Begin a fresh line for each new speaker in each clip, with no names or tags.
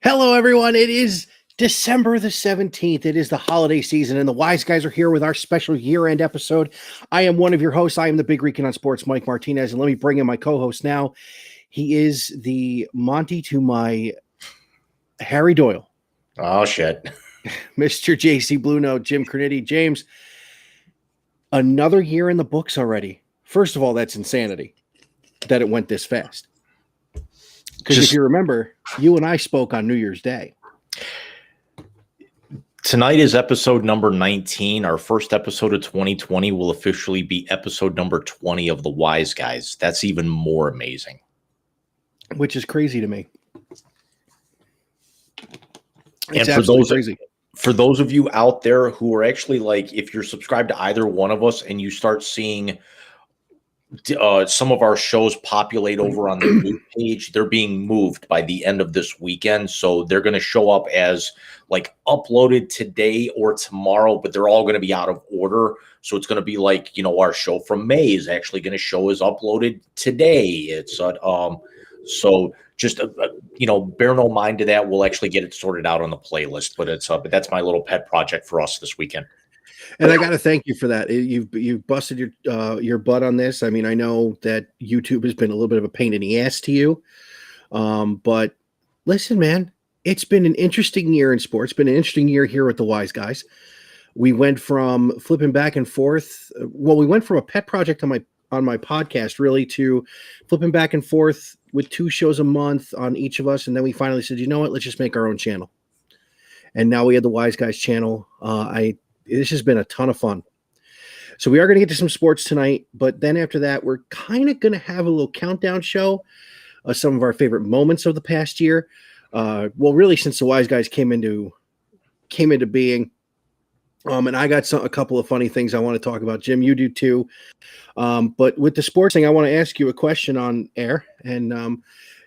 Hello, everyone. It is December the 17th. It is the holiday season, and the Wise Guys are here with our special year-end episode. I am one of your hosts. I am the Big Rican on Sports, Mike Martinez, and let me bring in my co-host now. He is the Monty to my Harry Doyle.
Oh, shit.
Mr. JC Blue Note, Jim Cornetti. James, another year in the books already. First of all, that's insanity that it went this fast. Because if you remember, you and I spoke on New Year's Day.
Tonight is episode number 19. Our first episode of 2020 will officially be episode number 20 of the Wise Guys. That's even more amazing.
Which is crazy to me.
It's absolutely crazy. For those of you out there who are actually like, if you're subscribed to either one of us and you start seeing some of our shows populate over on the new page, they're being moved by the end of this weekend. So they're going to show up as like uploaded today or tomorrow, but they're all going to be out of order. So it's going to be like, you know, our show from May is actually going to show as uploaded today. It's so just you know, bear no mind to that. We'll actually get it sorted out on the playlist, but but that's my little pet project for us this weekend.
And I got to thank you for that. You've busted your butt on this. I mean, I know that YouTube has been a little bit of a pain in the ass to you. But listen, man, it's been an interesting year in sports. It's been an interesting year here with the Wise Guys. We went from flipping back and forth. Well, we went from a pet project on my podcast really to flipping back and forth with 2 shows a month on each of us. And then we finally said, you know what, let's just make our own channel. And now we have the Wise Guys channel. This has been a ton of fun. So we are going to get to some sports tonight, but then after that, we're kind of going to have a little countdown show of some of our favorite moments of the past year. Well, really, since the Wise Guys came into being. And I got a couple of funny things I want to talk about. Jim, you do too. But with the sports thing, I want to ask you a question on air. And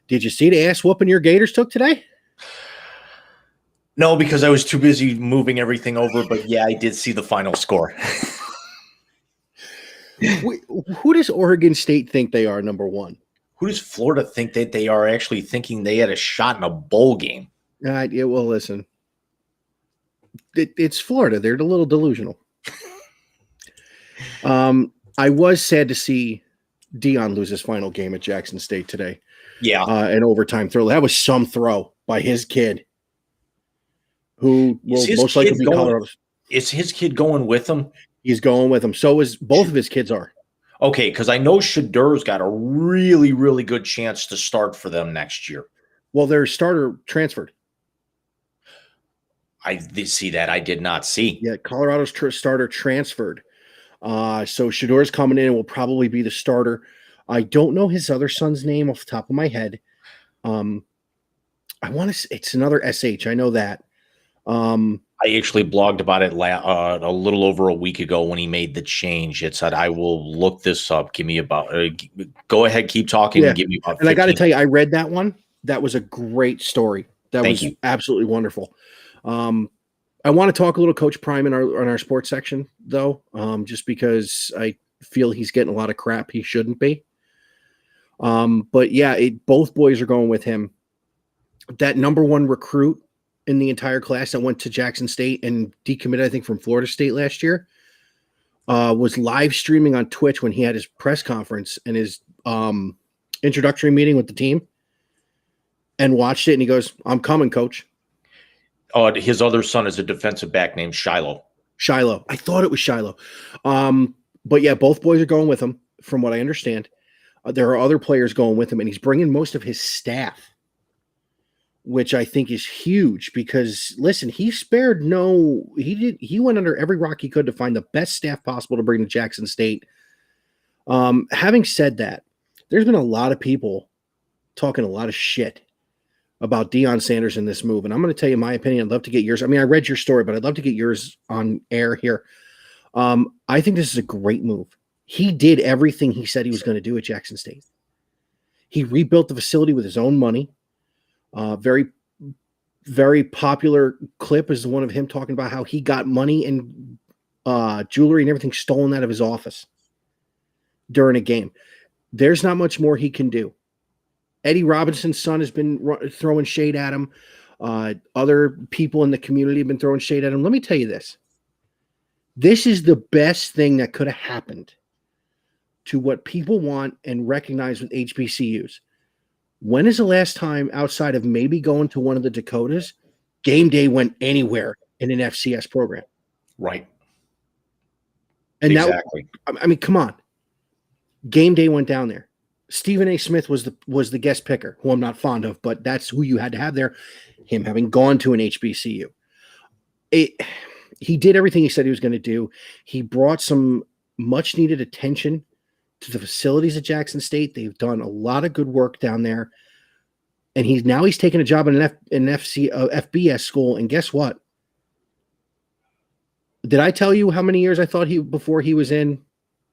did you see the ass whooping your Gators took today?
No, because I was too busy moving everything over. But yeah, I did see the final score.
Who does Oregon State think they are, number one?
Who does Florida think that they are actually thinking they had a shot in a bowl game?
Yeah, well, listen. It's Florida. They're a little delusional. I was sad to see Deion lose his final game at Jackson State today.
Yeah.
An overtime throw. That was some throw by his kid. Who will most likely be Colorado.
Is his kid going with him?
He's going with him. So is both of his kids are.
Okay, because I know Shadur's got a really, really good chance to start for them next year.
Well, their starter transferred.
I did see that. I did not see.
Yeah, Colorado's starter transferred. So Shadur's coming in and will probably be the starter. I don't know his other son's name off the top of my head. I want to. It's another SH. I know that.
I actually blogged about it a little over a week ago when he made the change. It said, I will look this up. Give me about go ahead, keep talking and give me about 15.
And I got to tell you, I read that one. That was a great story. Thank you. Absolutely wonderful. I want to talk a little Coach Prime in our sports section, though, just because I feel he's getting a lot of crap he shouldn't be. But yeah, both boys are going with him. That number one recruit in the entire class that went to Jackson State and decommitted, I think, from Florida State last year, was live streaming on Twitch when he had his press conference and his introductory meeting with the team, and watched it. And he goes, "I'm coming, coach."
His other son is a defensive back named Shiloh.
I thought it was Shiloh. But yeah, both boys are going with him, from what I understand. There are other players going with him, and he's bringing most of his staff, which I think is huge because, listen, he went under every rock he could to find the best staff possible to bring to Jackson State. Having said that, there's been a lot of people talking a lot of shit about Deion Sanders in this move, and I'm going to tell you my opinion. I'd love to get yours. I mean, I read your story, but I'd love to get yours on air here. I think this is a great move. He did everything he said he was going to do at Jackson State. He rebuilt the facility with his own money. Very, very popular clip is the one of him talking about how he got money and jewelry and everything stolen out of his office during a game. There's not much more he can do. Eddie Robinson's son has been throwing shade at him. Other people in the community have been throwing shade at him. Let me tell you this. This is the best thing that could have happened to what people want and recognize with HBCUs. When is the last time, outside of maybe going to one of the Dakotas, game day went anywhere in an FCS program?
Right.
And exactly. I mean, come on. Game day went down there. Stephen A. Smith was the guest picker, who I'm not fond of, but that's who you had to have there. Him having gone to an HBCU. He did everything he said he was going to do. He brought some much needed attention to the facilities at Jackson State. They've done a lot of good work down there. And he's taking a job in an FBS school. And guess what? Did I tell you how many years I thought before he was in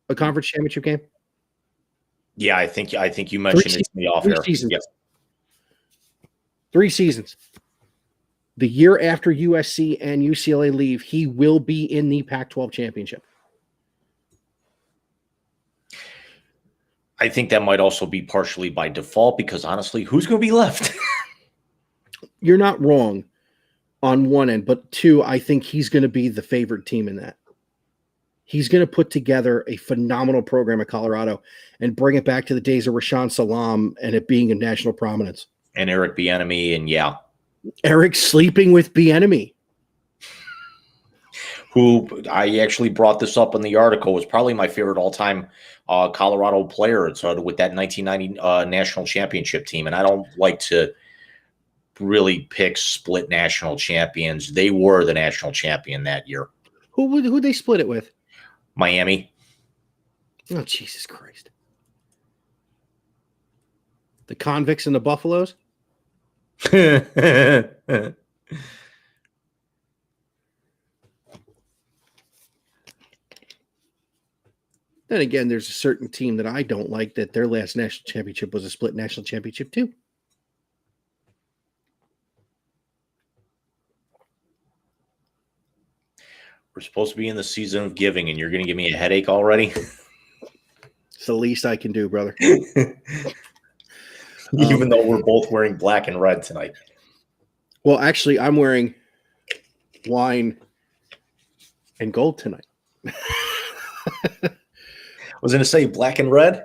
a conference championship game?
Yeah, I think you mentioned it to me off air.
3 seasons. Yes. 3 seasons. The year after USC and UCLA leave, he will be in the Pac-12 championship.
I think that might also be partially by default because, honestly, who's going to be left?
You're not wrong on one end, but two, I think he's going to be the favorite team in that. He's going to put together a phenomenal program at Colorado and bring it back to the days of Rashaan Salam and it being in national prominence.
And Eric Bieniemy, and yeah.
Eric sleeping with Bieniemy.
Who I actually brought this up in the article, was probably my favorite all-time Colorado player. It's with that 1990 national championship team. And I don't like to really pick split national champions. They were the national champion that year.
Who they split it with?
Miami.
Oh, Jesus Christ. The Convicts and the Buffaloes? Then again, there's a certain team that I don't like that their last national championship was a split national championship too.
We're supposed to be in the season of giving, and you're going to give me a headache already?
It's the least I can do, brother.
Even though we're both wearing black and red tonight.
Well, actually, I'm wearing wine and gold tonight.
I was going to say black and red.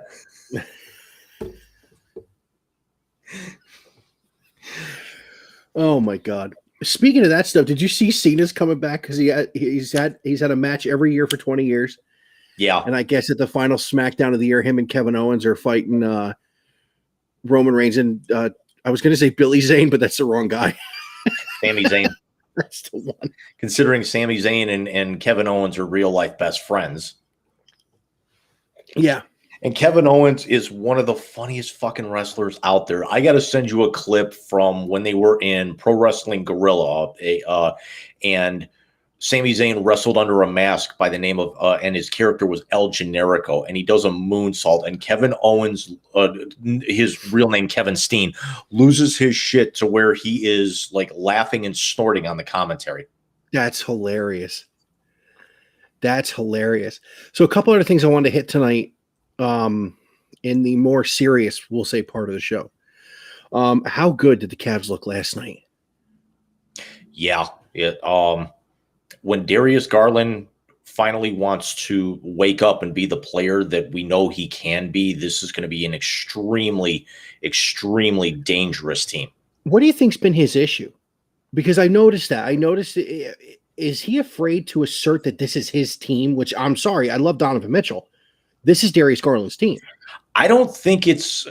Oh my God. Speaking of that stuff, did you see Cena's coming back? Because he's had a match every year for 20 years.
Yeah.
And I guess at the final SmackDown of the year, him and Kevin Owens are fighting Roman Reigns and I was going to say Billy Zane, but that's the wrong guy.
Sami Zayn.
That's the one.
Considering Sami Zayn and Kevin Owens are real life best friends.
Yeah.
And Kevin Owens is one of the funniest fucking wrestlers out there. I got to send you a clip from when they were in Pro Wrestling Guerrilla, and Sami Zayn wrestled under a mask by the name of, and his character was El Generico, and he does a moonsault. And Kevin Owens, his real name Kevin Steen, loses his shit to where he is like laughing and snorting on the commentary.
That's hilarious. That's hilarious. So a couple other things I wanted to hit tonight. In the more serious, we'll say, part of the show. How good did the Cavs look last night?
Yeah. When Darius Garland finally wants to wake up and be the player that we know he can be, this is going to be an extremely, extremely dangerous team.
What do you think's been his issue? Because I noticed that. Is he afraid to assert that this is his team? Which, I'm sorry, I love Donovan Mitchell. This is Darius Garland's team.
I don't think it's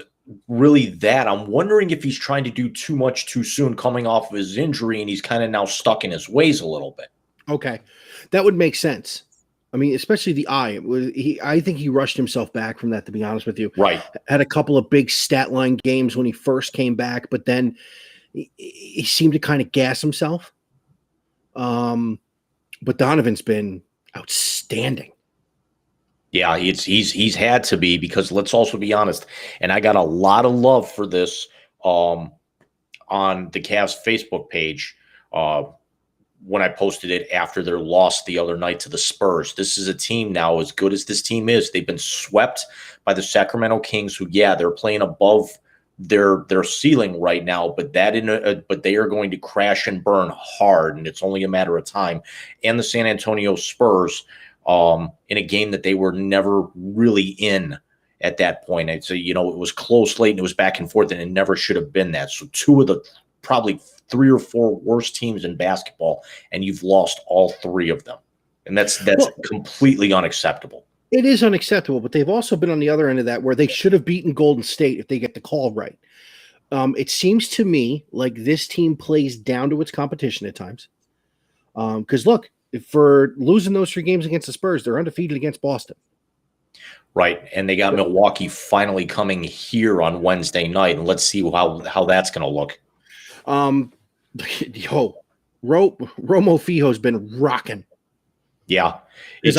really that. I'm wondering if he's trying to do too much too soon coming off of his injury, and he's kind of now stuck in his ways a little bit.
Okay. That would make sense. I mean, especially the eye. I think he rushed himself back from that, to be honest with you.
Right.
Had a couple of big stat line games when he first came back, but then he seemed to kind of gas himself. But Donovan's been outstanding.
Yeah, he's had to be, because let's also be honest, and I got a lot of love for this on the Cavs Facebook page when I posted it after their loss the other night to the Spurs. This is a team now, as good as this team is, they've been swept by the Sacramento Kings, who, yeah, they're playing above their ceiling right now, but but they are going to crash and burn hard, and it's only a matter of time. And the San Antonio Spurs, in a game that they were never really in at that point. And so, it was close late and it was back and forth, and it never should have been that. So two of the probably 3 or 4 worst teams in basketball, and you've lost all 3 of them. And that's completely unacceptable.
It is unacceptable, but they've also been on the other end of that, where they should have beaten Golden State if they get the call right. It seems to me like this team plays down to its competition at times. Because look, for losing those 3 games against the Spurs, they're undefeated against Boston.
Right. And they got Milwaukee finally coming here on Wednesday night. And let's see how that's going to look.
Romo Fijo's been rocking.
Yeah. It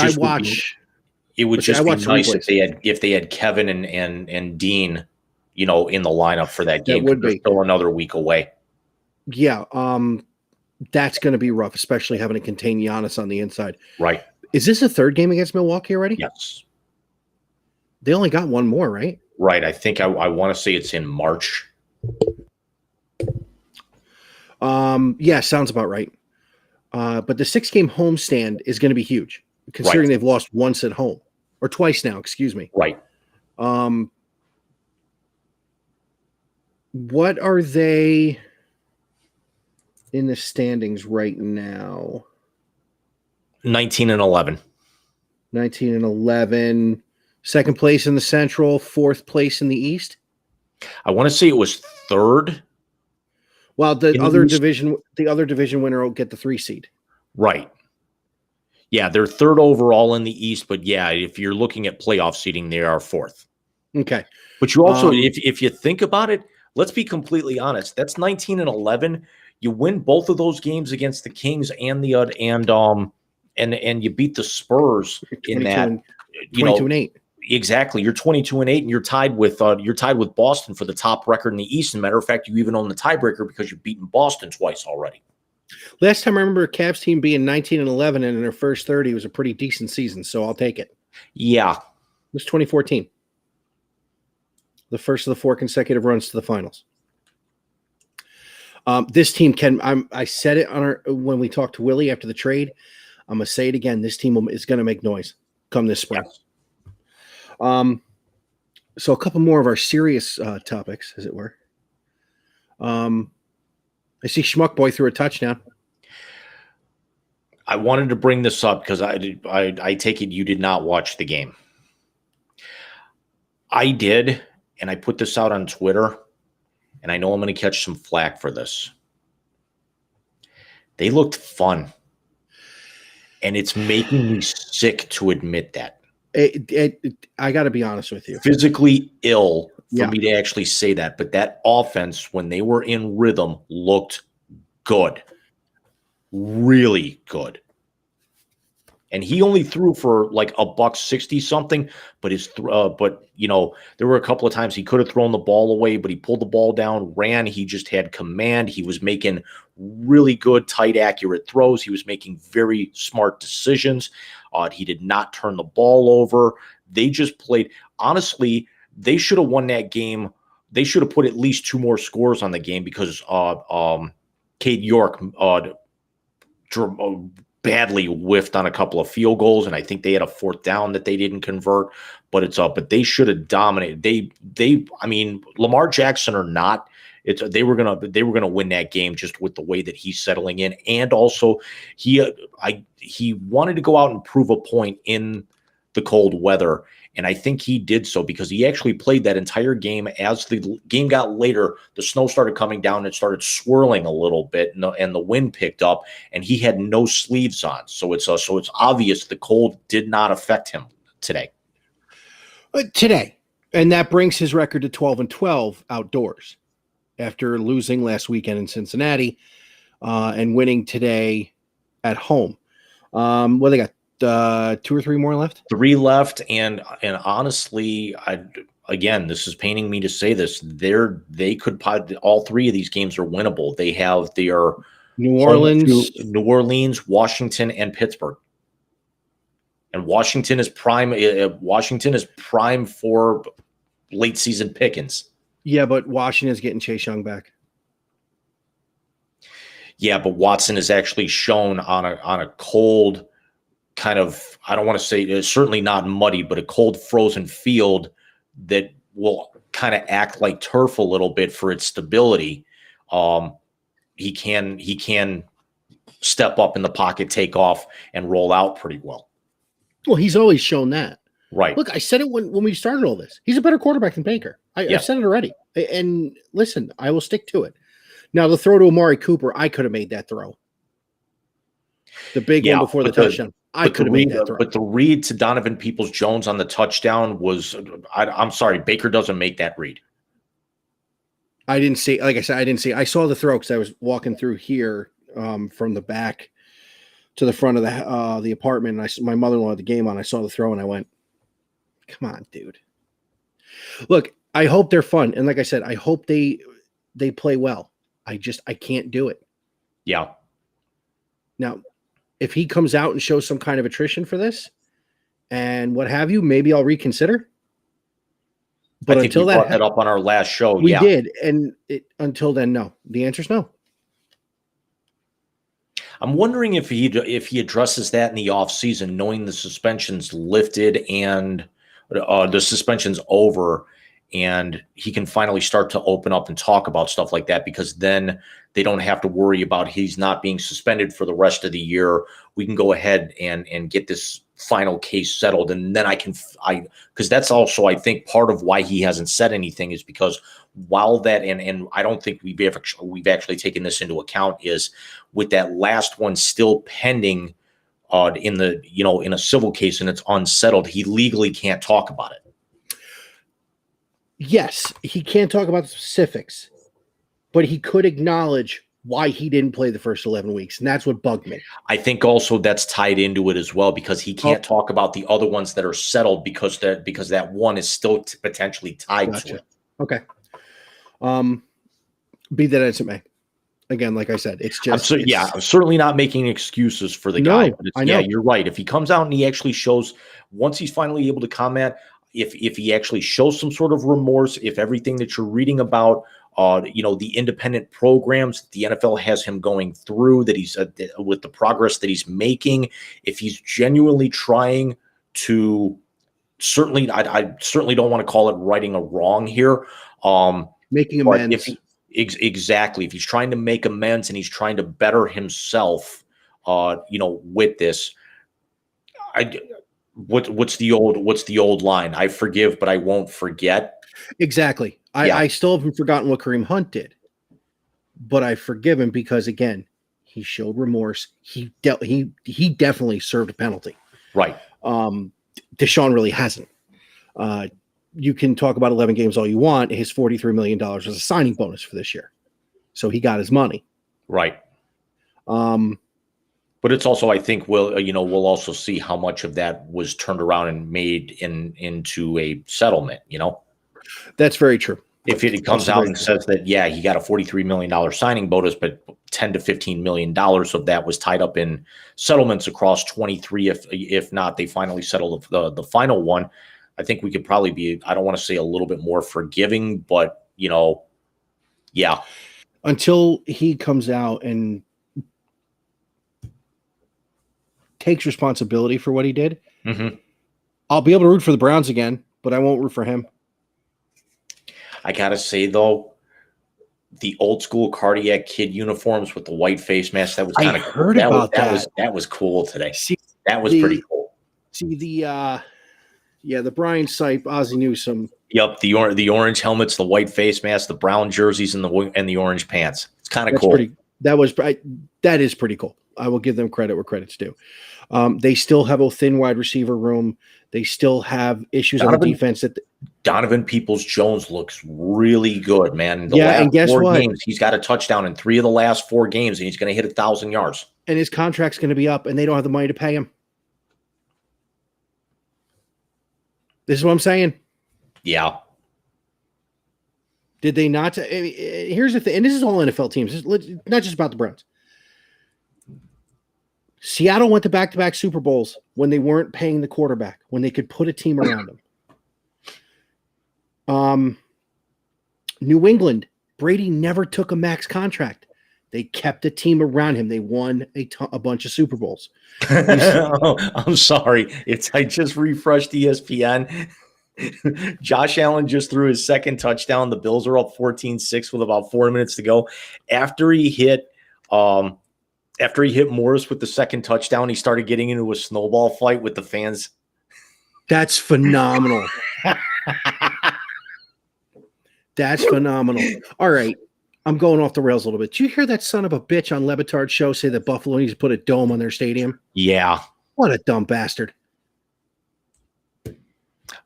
would just be nice if they had Kevin and Dean, in the lineup for that game. That would be still another week away.
Yeah. That's going to be rough, especially having to contain Giannis on the inside.
Right.
Is this a 3rd game against Milwaukee already?
Yes.
They only got 1 more, right?
Right. I think I want to say it's in March.
Yeah, sounds about right. But the 6-game homestand is going to be huge, considering they've lost once at home, or twice now, excuse me.
Right.
What are they in the standings right now?
19-11.
19-11. 2nd place in the Central, 4th place in the East.
I want to say it was 3rd.
Well, the other division winner will get the 3 seed.
Right. Yeah, they're 3rd overall in the East, but yeah, if you're looking at playoff seeding, they are 4th.
Okay.
But you also, if you think about it, let's be completely honest. That's 19-11. You win both of those games against the Kings and you beat the Spurs in that.
22-8.
Exactly. You're 22-8, and you're tied with Boston for the top record in the East. As a matter of fact, you even own the tiebreaker because you've beaten Boston twice already.
Last time I remember a Cavs team being 19-11, and in their first 30 was a pretty decent season, so I'll take it.
Yeah.
It was 2014. The first of the 4 consecutive runs to the finals. This team I said it when we talked to Willie after the trade. I'm going to say it again. This team is going to make noise come this spring. Yes. So a couple more of our serious topics, as it were. I see Schmuck Boy threw a touchdown.
I wanted to bring this up because I take it you did not watch the game. I did, and I put this out on Twitter, and I know I'm going to catch some flack for this. They looked fun, and it's making me sick to admit that.
I got to be honest with you.
Physically ill for me to actually say that, but that offense, when they were in rhythm, looked good. Really good. And he only threw for like $160 something, but there were a couple of times he could have thrown the ball away, but he pulled the ball down, ran. He just had command. He was making really good, tight, accurate throws. He was making very smart decisions. He did not turn the ball over. They just played. Honestly, they should have won that game. They should have put at least 2 more scores on the game because Cade York badly whiffed on a couple of field goals, and I think they had a 4th down that they didn't convert. But but they should have dominated. I mean, Lamar Jackson or not, they were gonna win that game just with the way that he's settling in, and also he wanted to go out and prove a point in the cold weather, And I think he did so because he actually played that entire game. As the game got later, the snow started coming down. It started swirling a little bit, and the wind picked up, and he had no sleeves on. So it's obvious the cold did not affect him today.
And that brings his record to 12-12 outdoors after losing last weekend in Cincinnati and winning today at home. What they got? 2 or 3 more left?
3 left, and honestly, again, this is paining me to say this. They could all 3 of these games are winnable. They are
New Orleans,
Washington, and Pittsburgh. And Washington is prime. Washington is prime for late season pickings.
Yeah, but Washington's getting Chase Young back.
Yeah, but Watson is actually shown on a cold kind of, I don't want to say it's certainly not muddy, but a cold frozen field that will kind of act like turf a little bit for its stability. He can step up in the pocket, take off, and roll out pretty well.
Well, he's always shown that.
Right.
Look, I said it when we started all this. He's a better quarterback than Baker. I've said it already. And listen, I will stick to it. Now, the throw to Amari Cooper, I could have made that throw. The big one before the touchdown. I could have made that throw.
But the read to Donovan Peoples-Jones on the touchdown was, I'm sorry, Baker doesn't make that read.
I didn't see, like I said, I didn't see. I saw the throw because I was walking through here from the back to the front of the apartment. And my mother-in-law had the game on. I saw the throw and I went, come on, dude. Look, I hope they're fun. And like I said, I hope they play well. I can't do it.
Yeah.
Now, if he comes out and shows some kind of attrition for this and what have you, maybe I'll reconsider. But
I think
until
we brought that up on our last show.
We did. And until then, no. The answer's no.
I'm wondering if he addresses that in the offseason, knowing the suspension's lifted and the suspension's over, and he can finally start to open up and talk about stuff like that, because then they don't have to worry about he's not being suspended for the rest of the year. We can go ahead and get this final case settled. And then because that's also, I think, part of why he hasn't said anything is because while that, and I don't think we've actually taken this into account, is with that last one still pending in a civil case and it's unsettled, he legally can't talk about it.
Yes, he can't talk about the specifics, but he could acknowledge why he didn't play the first 11 weeks. And that's what bugged me.
I think also that's tied into it as well, because he can't talk about the other ones that are settled because that one is still potentially tied to it.
Okay. Be that as it may. Again, like I said, I'm
certainly not making excuses for the guy. But yeah, you're right. If he comes out and he actually shows, once he's finally able to comment, if he actually shows some sort of remorse, if everything that you're reading about, the independent programs the NFL has him going through, that he's with the progress that he's making, if he's genuinely trying to, I certainly don't want to call it righting a wrong here.
Making amends.
Exactly. If he's trying to make amends and he's trying to better himself, with this, what's the old line? I forgive, but I won't forget.
Exactly. I still haven't forgotten what Kareem Hunt did, but I forgive him because, again, he showed remorse. He definitely served a penalty.
Right.
Deshaun really hasn't. You can talk about 11 games all you want. His $43 million was a signing bonus for this year. So he got his money.
Right. But it's also, I think we'll also see how much of that was turned around and made into a settlement,
That's very true.
If it comes out and says that, he got a $43 million signing bonus, but $10 to $15 million of that was tied up in settlements across 23. If not, they finally settled the final one. I think we could probably be, I don't want to say a little bit more forgiving, but yeah.
Until he comes out and takes responsibility for what he did, I'll be able to root for the Browns again, but I won't root for him.
I gotta say though, the old school Cardiac Kid uniforms with the white face mask, that was kind of cool. That was cool today. That was pretty cool.
See, Yeah, the Brian Sipe, Ozzie Newsome.
Yep, the orange helmets, the white face mask, the brown jerseys, and the orange pants. It's kind of cool.
That is pretty cool. I will give them credit where credit's due. They still have a thin wide receiver room. They still have issues on the defense.
Donovan Peoples-Jones looks really good, man.
And guess what?
Games, he's got a touchdown in 3 of the last 4 games, and he's going to hit 1,000 yards.
And his contract's going to be up, and they don't have the money to pay him. This is what I'm saying.
Yeah.
Did they not? Here's the thing, and this is all NFL teams. It's not just about the Browns. Seattle went to back-to-back Super Bowls when they weren't paying the quarterback, when they could put a team around him. New England, Brady never took a max contract. They kept a team around him. They won a bunch of Super Bowls.
I'm sorry. I just refreshed ESPN. Josh Allen just threw his second touchdown. The Bills are up 14-6 with about 4 minutes to go. After he hit Morris with the second touchdown, he started getting into a snowball fight with the fans.
That's phenomenal. That's phenomenal. All right. I'm going off the rails a little bit. Did you hear that son of a bitch on Le Batard's show say that Buffalo needs to put a dome on their stadium?
Yeah.
What a dumb bastard.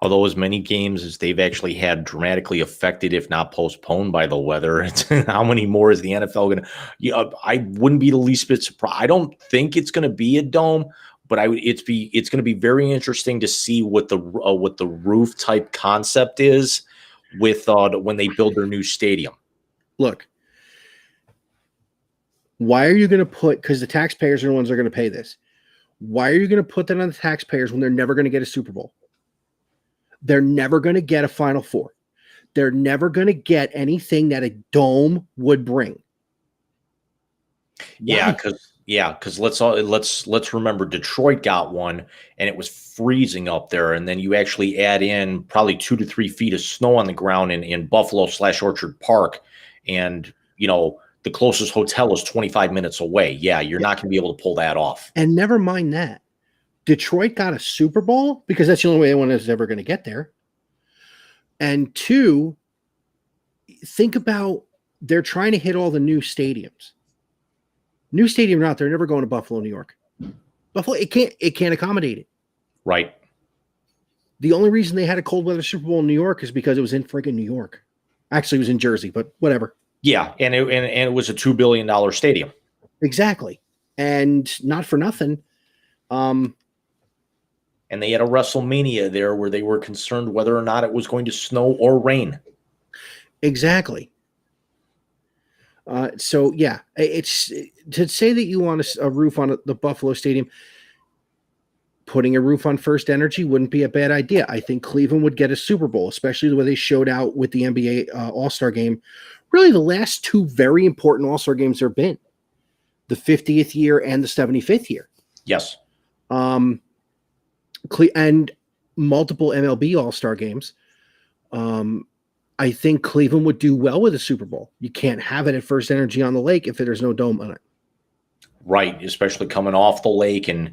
Although as many games as they've actually had dramatically affected, if not postponed by the weather, how many more is the NFL going to? Yeah, I wouldn't be the least bit surprised. I don't think it's going to be a dome, but it's going to be very interesting to see what the roof type concept is with when they build their new stadium.
Look, why are you going to put? Because the taxpayers are the ones that are going to pay this. Why are you going to put that on the taxpayers when they're never going to get a Super Bowl? They're never going to get a Final Four. They're never going to get anything that a dome would bring.
Why? Because let's remember Detroit got one and it was freezing up there, and then you actually add in probably 2 to 3 feet of snow on the ground in Buffalo / Orchard Park, and the closest hotel is 25 minutes away. Yeah, you're not going to be able to pull that off.
And never mind that. Detroit got a Super Bowl because that's the only way anyone is ever going to get there. And 2, think about they're trying to hit all the new stadiums. New stadium or not, they're never going to Buffalo, New York. Buffalo, it can't accommodate it.
Right.
The only reason they had a cold weather Super Bowl in New York is because it was in friggin' New York. Actually, it was in Jersey, but whatever.
Yeah, and it was a $2 billion stadium.
Exactly. And not for nothing.
And they had a WrestleMania there where they were concerned whether or not it was going to snow or rain.
Exactly. So, yeah, it's to say that you want a roof on the Buffalo Stadium, putting a roof on First Energy wouldn't be a bad idea. I think Cleveland would get a Super Bowl, especially the way they showed out with the NBA All-Star game. Really, the last 2 very important All-Star games there have been, the 50th year and the 75th year.
Yes.
And multiple MLB All-Star games. I think Cleveland would do well with a Super Bowl. You can't have it at First Energy on the lake if there's no dome on it.
Right, especially coming off the lake. And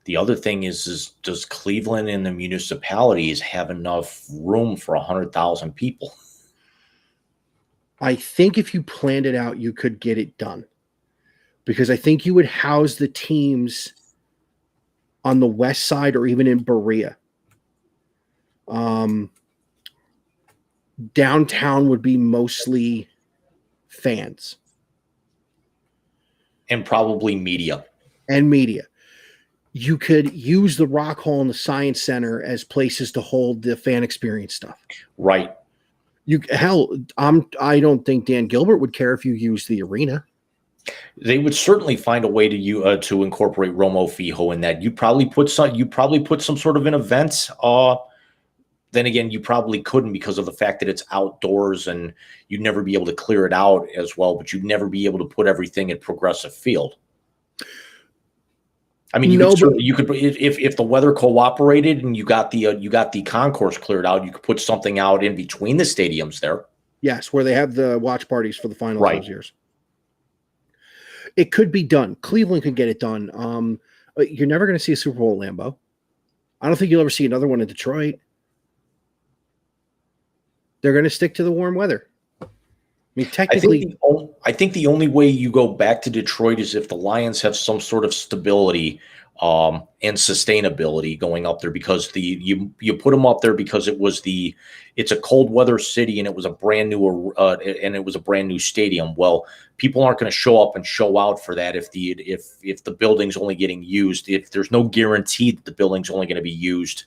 the other thing is does Cleveland and the municipalities have enough room for 100,000 people?
I think if you planned it out, you could get it done. Because I think you would house the teams on the west side or even in Berea. Downtown would be mostly fans.
And probably media.
And media. You could use the Rock Hall and the Science Center as places to hold the fan experience stuff.
Right.
I don't think Dan Gilbert would care if you use the arena.
They would certainly find a way to incorporate Romo Fijo in that. You probably put some sort of an event. Then again, you probably couldn't because of the fact that it's outdoors and you'd never be able to clear it out as well. But you'd never be able to put everything at Progressive Field. I mean, you could if the weather cooperated and you got the concourse cleared out, you could put something out in between the stadiums there.
Yes, where they have the watch parties for the final those years. It could be done. Cleveland could get it done. You're never going to see a Super Bowl at Lambeau. I don't think you'll ever see another one in Detroit. They're going to stick to the warm weather. I mean, technically,
I think the only way you go back to Detroit is if the Lions have some sort of stability and sustainability going up there, because you put them up there because it's a cold weather city and it was a brand new stadium. Well, people aren't going to show up and show out for that if the building's only getting used, if there's no guarantee that the building's only going to be used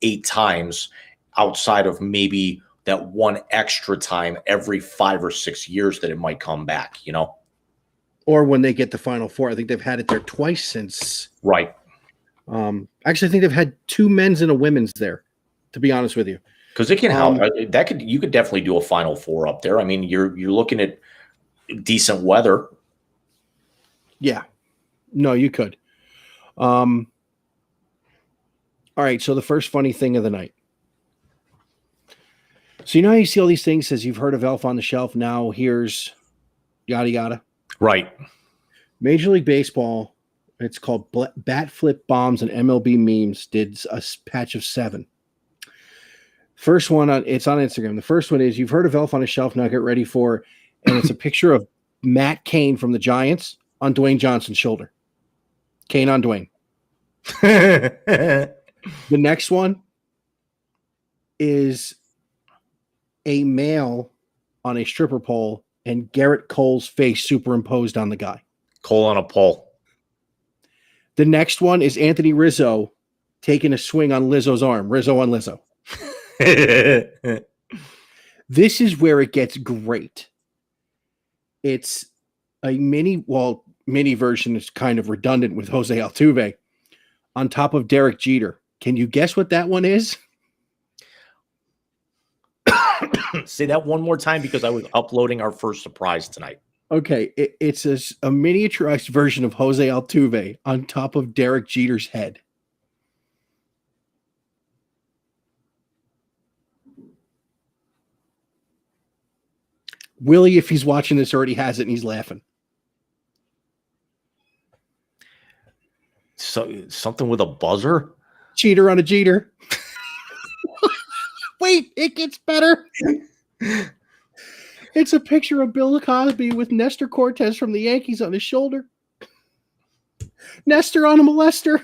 8 times outside of maybe that one extra time every 5 or 6 years that it might come back,
or when they get the Final Four. I think they've had it there twice since.
Right.
Actually, I think they've had 2 men's and a women's there, to be honest with you.
Because it can help. You could definitely do a Final Four up there. I mean, you're looking at decent weather.
Yeah. No, you could. All right, so the first funny thing of the night. So how you see all these things, says you've heard of Elf on the Shelf, now here's yada yada.
Right.
Major League Baseball, it's called Bat Flip Bombs and MLB Memes, did a patch of 7. First one, it's on Instagram. The first one is, you've heard of Elf on a Shelf, now get ready for, and it's a picture of Matt Cain from the Giants on Dwayne Johnson's shoulder. Cain on Dwayne. The next one is a male on a stripper pole and Garrett Cole's face superimposed on the guy.
Cole on a pole.
The next one is Anthony Rizzo taking a swing on Lizzo's arm. Rizzo on Lizzo. This is where it gets great. It's a mini version is kind of redundant with Jose Altuve on top of Derek Jeter. Can you guess what that one is?
Say that one more time, because I was uploading our first surprise tonight.
Okay, it's a miniaturized version of Jose Altuve on top of Derek Jeter's head. Willie, if he's watching this, already has it and he's laughing.
So something with a buzzer?
Cheater on a Jeter. Wait, it gets better. It's a picture of Bill Cosby with Nestor Cortez from the Yankees on his shoulder. Nestor on a molester.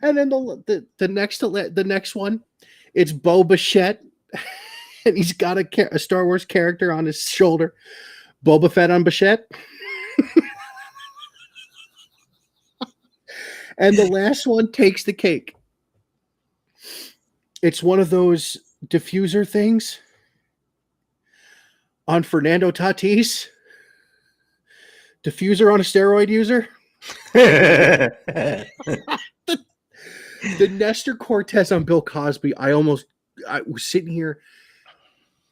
And then the next one, it's Bo Bichette, and he's got a Star Wars character on his shoulder. Boba Fett on Bichette. And the last one takes the cake. It's one of those diffuser things on Fernando Tatis. Diffuser on a steroid user. The Nestor Cortez on Bill Cosby. I was sitting here.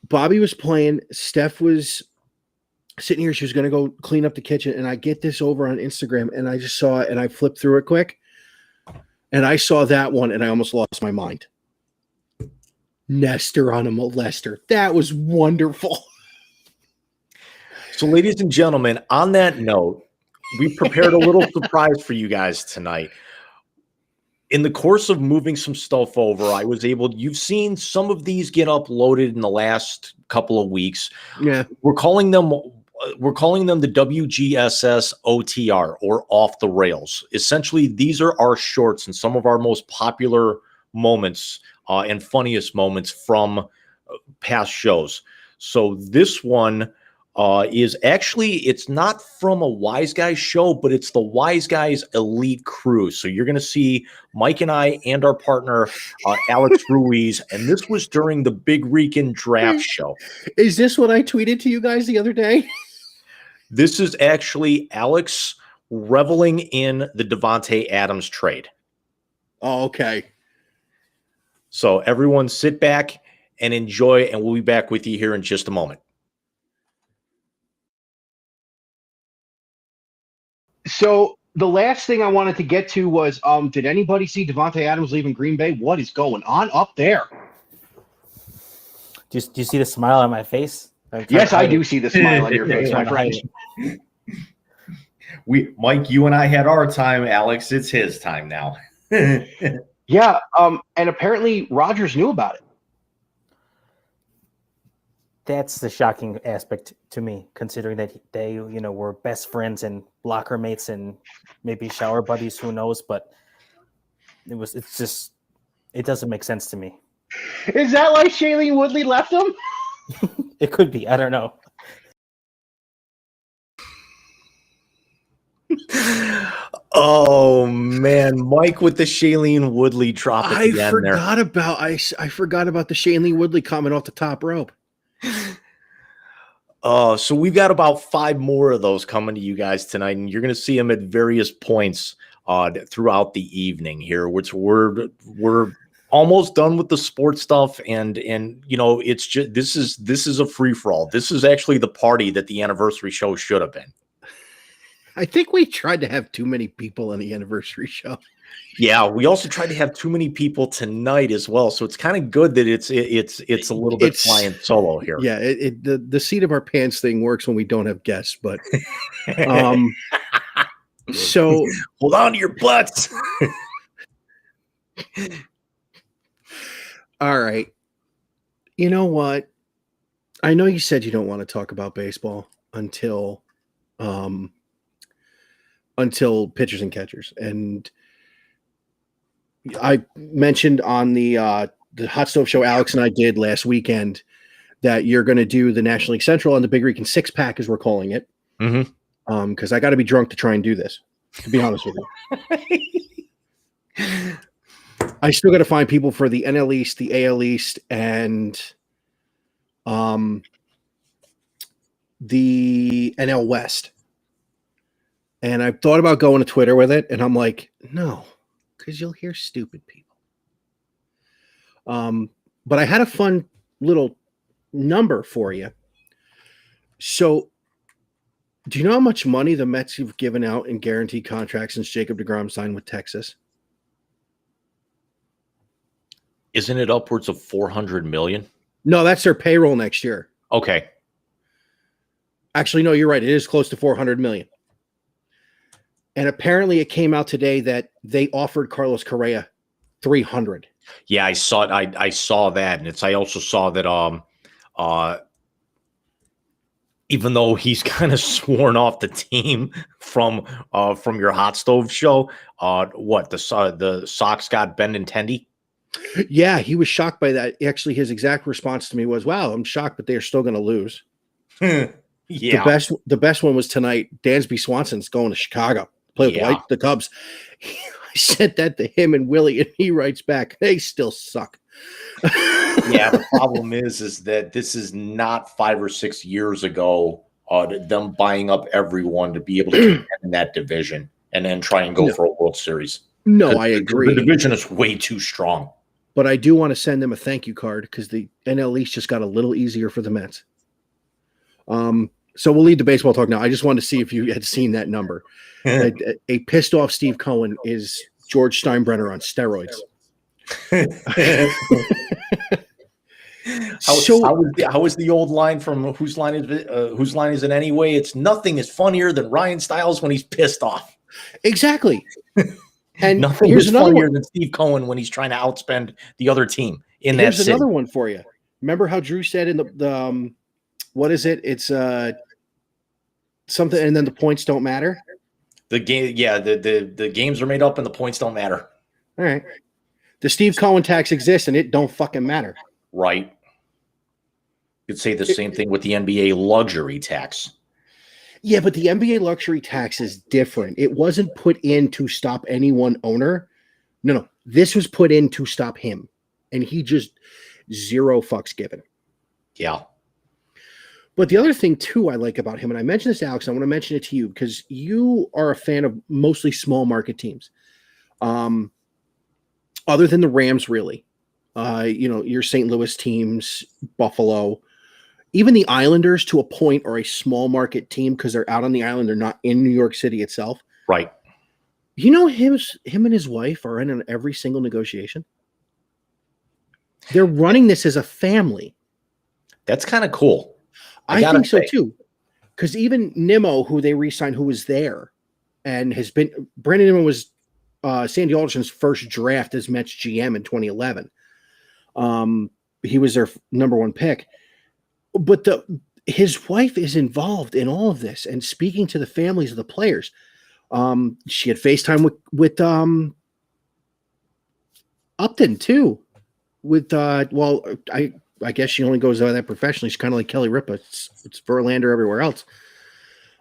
Bobby was playing. Steph was sitting here. She was going to go clean up the kitchen. And I get this over on Instagram, and I just saw it, and I flipped through it quick. And I saw that one, and I almost lost my mind. Nestor on a molester. That was wonderful.
So, ladies and gentlemen, on that note, we prepared a little surprise for you guys tonight. In the course of moving some stuff over, you've seen some of these get uploaded in the last couple of weeks.
Yeah.
We're calling them the WGSS OTR, or Off the Rails. Essentially, these are our shorts and some of our most popular moments and funniest moments from past shows. So this one is actually, it's not from a Wise Guys show, but it's the Wise Guys Elite Crew. So you're going to see Mike and I and our partner, Alex Ruiz, and this was during the Big Rican Draft Show.
Is this what I tweeted to you guys the other day?
This is actually Alex reveling in the Davante Adams trade.
Oh, okay.
So everyone sit back and enjoy, and we'll be back with you here in just a moment.
So the last thing I wanted to get to was, did anybody see Davante Adams leaving Green Bay? What is going on up there?
Do you see the smile on my face?
Yes, I do see the smile on your face, my friend.
Mike, you and I had our time. Alex, it's his time now.
Yeah, and apparently Rodgers knew about it.
That's the shocking aspect to me, considering that they, were best friends and locker mates and maybe shower buddies, who knows, but it doesn't make sense to me.
Is that why Shailene Woodley left him?
It could be. I don't know.
Oh man, Mike with the Shailene Woodley drop at the end there.
I forgot about the Shailene Woodley comment off the top rope.
So we've got about 5 more of those coming to you guys tonight, and you're going to see them at various points throughout the evening here, which we're almost done with the sports stuff, and it's just this is a free for all. This is actually the party that the anniversary show should have been.
I think we tried to have too many people on the anniversary show.
Yeah, we also tried to have too many people tonight as well, so it's kind of good that it's a little bit flying solo here.
Yeah, the seat of our pants thing works when we don't have guests, but so
hold on to your butts.
All right. You know what? I know you said you don't want to talk about baseball until pitchers and catchers, and I mentioned on the Hot Stove Show Alex and I did last weekend that you're going to do the National League Central and the Big Rican 6-pack, as we're calling it.
Mm-hmm.
Because I got to be drunk to try and do this, to be honest with you. I still got to find people for the NL East, the AL East, and the NL West. And I've thought about going to Twitter with it, and I'm like, no, because you'll hear stupid people. But I had a fun little number for you. So, do you know how much money the Mets have given out in guaranteed contracts since Jacob deGrom signed with Texas?
Isn't it upwards of $400 million?
No, that's their payroll next year.
Okay.
Actually, no, you're right. It is close to $400 million. And apparently it came out today that they offered Carlos Correa $300.
Yeah, I saw it. I saw that. And I also saw that even though he's kind of sworn off the team from your Hot Stove Show, the Sox got Benintendi?
Yeah, he was shocked by that. Actually, his exact response to me was, wow, I'm shocked, but they're still going to lose.
Yeah.
The best one was tonight. Dansby Swanson's going to Chicago. Play with the Cubs. I sent that to him and Willie, and he writes back, they still suck.
Yeah, the problem is that this is not 5 or 6 years ago, them buying up everyone to be able to contend in that division and then try and go for a World Series.
No, I agree.
The division is way too strong.
But I do want to send them a thank you card because the NL East just got a little easier for the Mets. So we'll leave the baseball talk now. I just wanted to see if you had seen that number. A pissed off Steve Cohen is George Steinbrenner on steroids.
How is the old line from whose line is it anyway? It's nothing is funnier than Ryan Stiles when he's pissed off.
Exactly. And
nothing is funnier than Steve Cohen when he's trying to outspend the other team in that city.
Here's another one for you. Remember how Drew said in the what is it? It's something, and then the points don't matter.
The game, yeah, the games are made up and the points don't matter.
All right. The Steve Cohen tax exists and it don't fucking matter.
Right. You could say the same thing with the NBA luxury tax.
Yeah, but the NBA luxury tax is different. It wasn't put in to stop any one owner. No. This was put in to stop him. And he just zero fucks given.
Yeah.
But the other thing, too, I like about him, and I mentioned this to Alex, I want to mention it to you because you are a fan of mostly small market teams. Other than the Rams, really. Your St. Louis teams, Buffalo, even the Islanders to a point are a small market team because they're out on the island. They're not in New York City itself.
Right.
You know, him and his wife are in on every single negotiation. They're running this as a family.
That's kind of cool.
I think so too. Because even Nimmo, who they re-signed, who was there, and has been Brandon Inman was Sandy Alderson's first draft as Mets GM in 2011. He was their number one pick, but his wife is involved in all of this and speaking to the families of the players. She had FaceTime with Upton too. With I guess she only goes out that professionally. She's kind of like Kelly Ripa. It's Verlander everywhere else.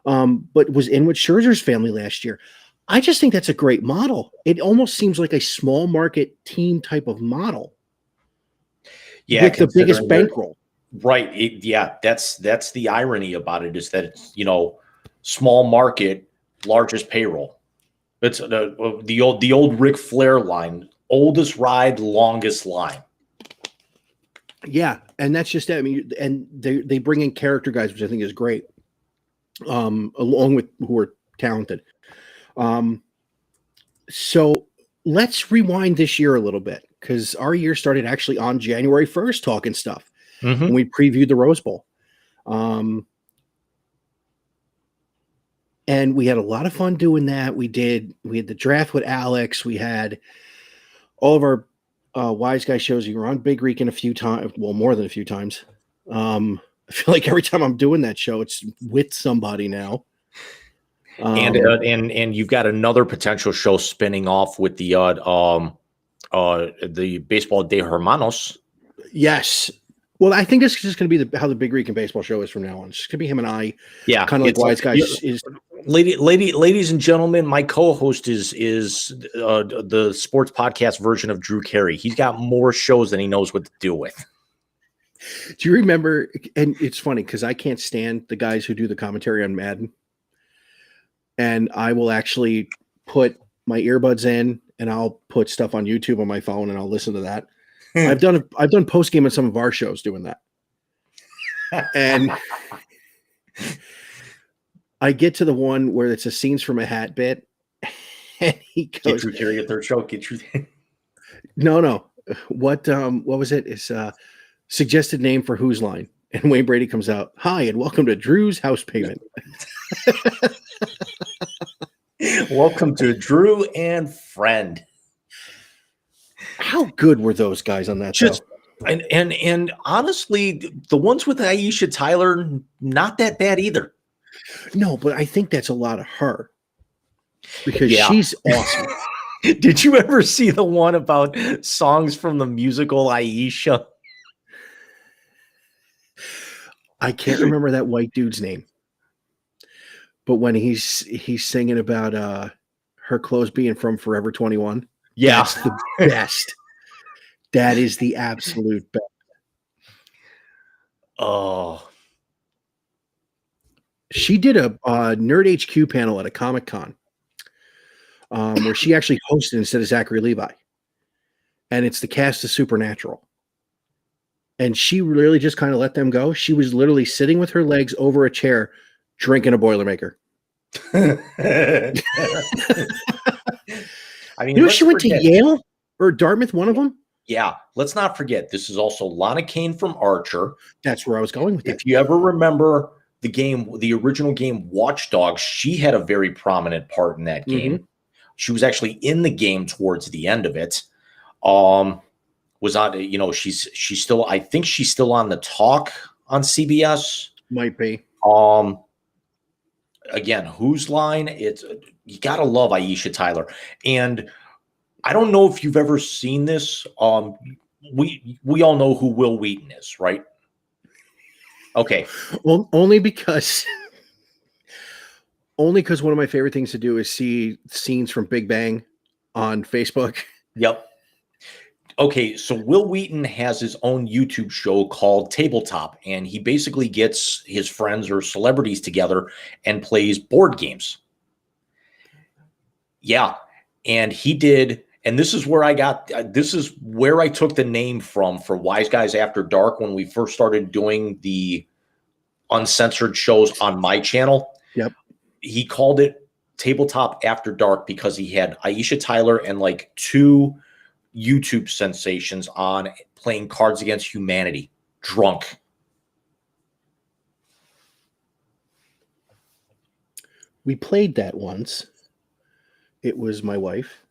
But was in with Scherzer's family last year. I just think that's a great model. It almost seems like a small market team type of model.
Yeah,
with the biggest bankroll.
Right. That's the irony about it is that it's, small market, largest payroll. It's the old Ric Flair line, oldest ride, longest line.
Yeah, and that's just it. I mean, and they bring in character guys, which I think is great. Along with who are talented. So let's rewind this year a little bit because our year started actually on January 1st talking stuff.
Mm-hmm.
And we previewed the Rose Bowl. And we had a lot of fun doing that. We had the draft with Alex. We had all of our Wise Guy shows. You were on Big Reek a few times, well, more than a few times. I feel like every time I'm doing that show, it's with somebody now.
And you've got another potential show spinning off with the Baseball de Hermanos.
Yes. Well, I think this is just going to be how the Big Reek and Baseball show is from now on. It's going to be him and I.
Yeah,
kind of like Wise Guys.
Ladies and gentlemen, my co-host is the sports podcast version of Drew Carey. He's got more shows than he knows what to do with.
Do you remember? And it's funny because I can't stand the guys who do the commentary on Madden. And I will actually put my earbuds in and I'll put stuff on YouTube on my phone and I'll listen to that. I've done post game on some of our shows doing that. And I get to the one where it's a scenes from a hat bit. And he goes,
"Get Drew Carey a third show. Get Drew."
No. What was it? It's suggested name for Whose Line. And Wayne Brady comes out, "Hi, and welcome to Drew's House Payment."
Welcome to Drew and Friend.
How good were those guys on that show?
And honestly, the ones with Aisha Tyler, not that bad either.
No, but I think that's a lot of her because she's awesome.
Did you ever see the one about songs from the musical Aisha?
I can't remember that white dude's name. But when he's singing about her clothes being from Forever 21, that's the best. That is the absolute best.
Oh,
she did a Nerd HQ panel at a Comic-Con where she actually hosted instead of Zachary Levi, and it's the cast of Supernatural. And she really just kind of let them go. She was literally sitting with her legs over a chair, drinking a Boilermaker.
I mean,
she went to Yale or Dartmouth, one of them.
Yeah, let's not forget, this is also Lana Kane from Archer.
That's where I was going with it.
If you ever remember the original game Watch Dogs, she had a very prominent part in that game. Mm-hmm. She was actually in the game towards the end of it. Was on, she's still, I think she's still on The Talk on CBS.
Might be.
Again, Whose Line? You gotta love Aisha Tyler. And I don't know if you've ever seen this. We all know who Will Wheaton is, right? Okay.
Well, only because one of my favorite things to do is see scenes from Big Bang on Facebook.
Yep. Okay, so Will Wheaton has his own YouTube show called Tabletop, and he basically gets his friends or celebrities together and plays board games. Yeah, and he did, and this is where I took the name from for Wise Guys After Dark when we first started doing the uncensored shows on my channel.
Yep.
He called it Tabletop After Dark because he had Aisha Tyler and like two YouTube sensations on playing Cards Against Humanity drunk.
We played that once. it was my wife,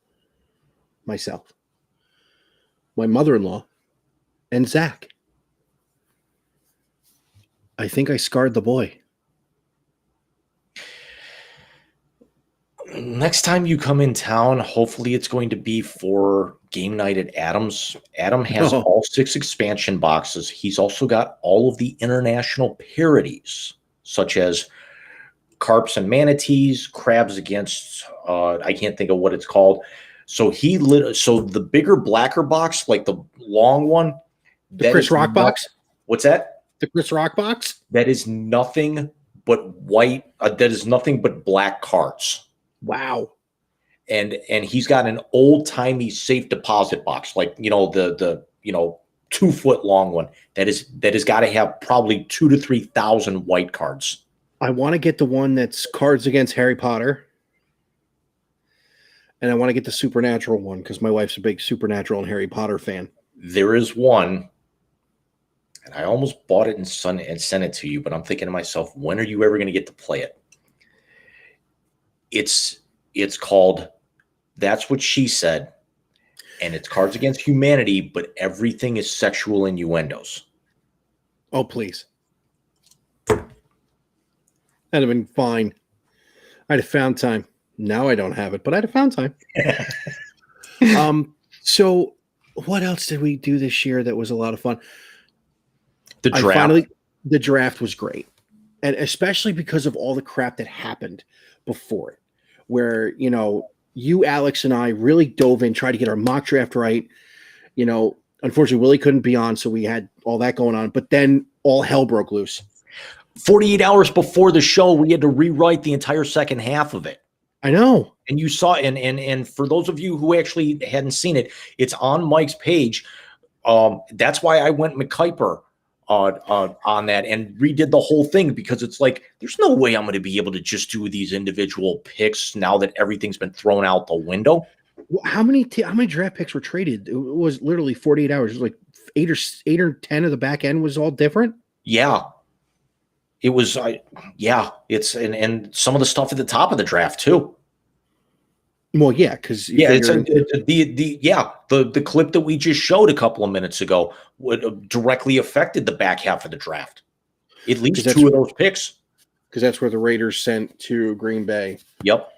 myself, my mother-in-law, and Zach. I think I scarred the boy.
Next time you come in town, hopefully it's going to be for game night at Adams. Adam has all 6 expansion boxes. He's also got all of the international parodies, such as carps and manatees, crabs against I can't think of what it's called. So so the bigger, blacker box, like the long one,
the Chris Rock box.
What's that?
The Chris Rock box.
That is nothing but white. That is nothing but black cards.
Wow.
And he's got an old-timey safe deposit box, like, the 2-foot long one that has got to have probably 2,000 to 3,000 white cards.
I want to get the one that's cards against Harry Potter. And I want to get the Supernatural one because my wife's a big Supernatural and Harry Potter fan.
There is one, and I almost bought it and sent it to you, but I'm thinking to myself, when are you ever going to get to play it? It's called That's What She Said, and it's Cards Against Humanity, but everything is sexual innuendos.
Oh, please. That'd have been fine. I'd have found time. Now I don't have it, but I'd have found time. So what else did we do this year that was a lot of fun?
The draft.
The draft was great. And especially because of all the crap that happened before it, where, you, Alex, and I really dove in, tried to get our mock draft right. Unfortunately, Willie couldn't be on, so we had all that going on. But then all hell broke loose.
48 hours before the show, we had to rewrite the entire second half of it.
I know.
And you saw, and for those of you who actually hadn't seen it, it's on Mike's page. That's why I went McKuiper on that and redid the whole thing, because it's like, there's no way I'm going to be able to just do these individual picks now that everything's been thrown out the window.
How many draft picks were traded? It was literally 48 hours. It was like 8 or 10 of the back end was all different.
Yeah. It was, it's, and some of the stuff at the top of the draft too.
Well, yeah, because
the clip that we just showed a couple of minutes ago would directly affected the back half of the draft. At least 2 of those picks,
because that's where the Raiders sent to Green Bay.
Yep.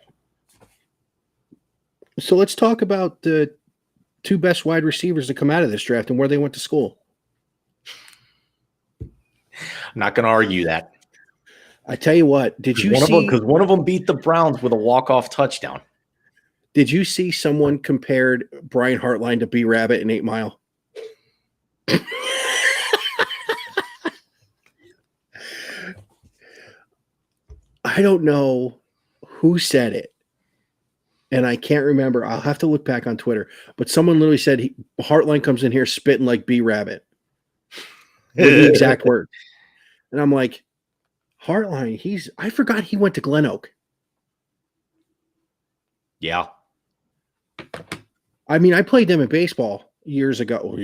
So let's talk about the 2 best wide receivers to come out of this draft and where they went to school.
I'm not going to argue that.
I tell you what, did you see?
Because one of them beat the Browns with a walk-off touchdown.
Did you see someone compared Brian Hartline to B Rabbit in 8 Mile? I don't know who said it, and I can't remember. I'll have to look back on Twitter. But someone literally said Hartline comes in here spitting like B Rabbit. The exact word. And I'm like, Hartline, I forgot he went to Glen Oak.
Yeah.
I mean, I played them in baseball years ago.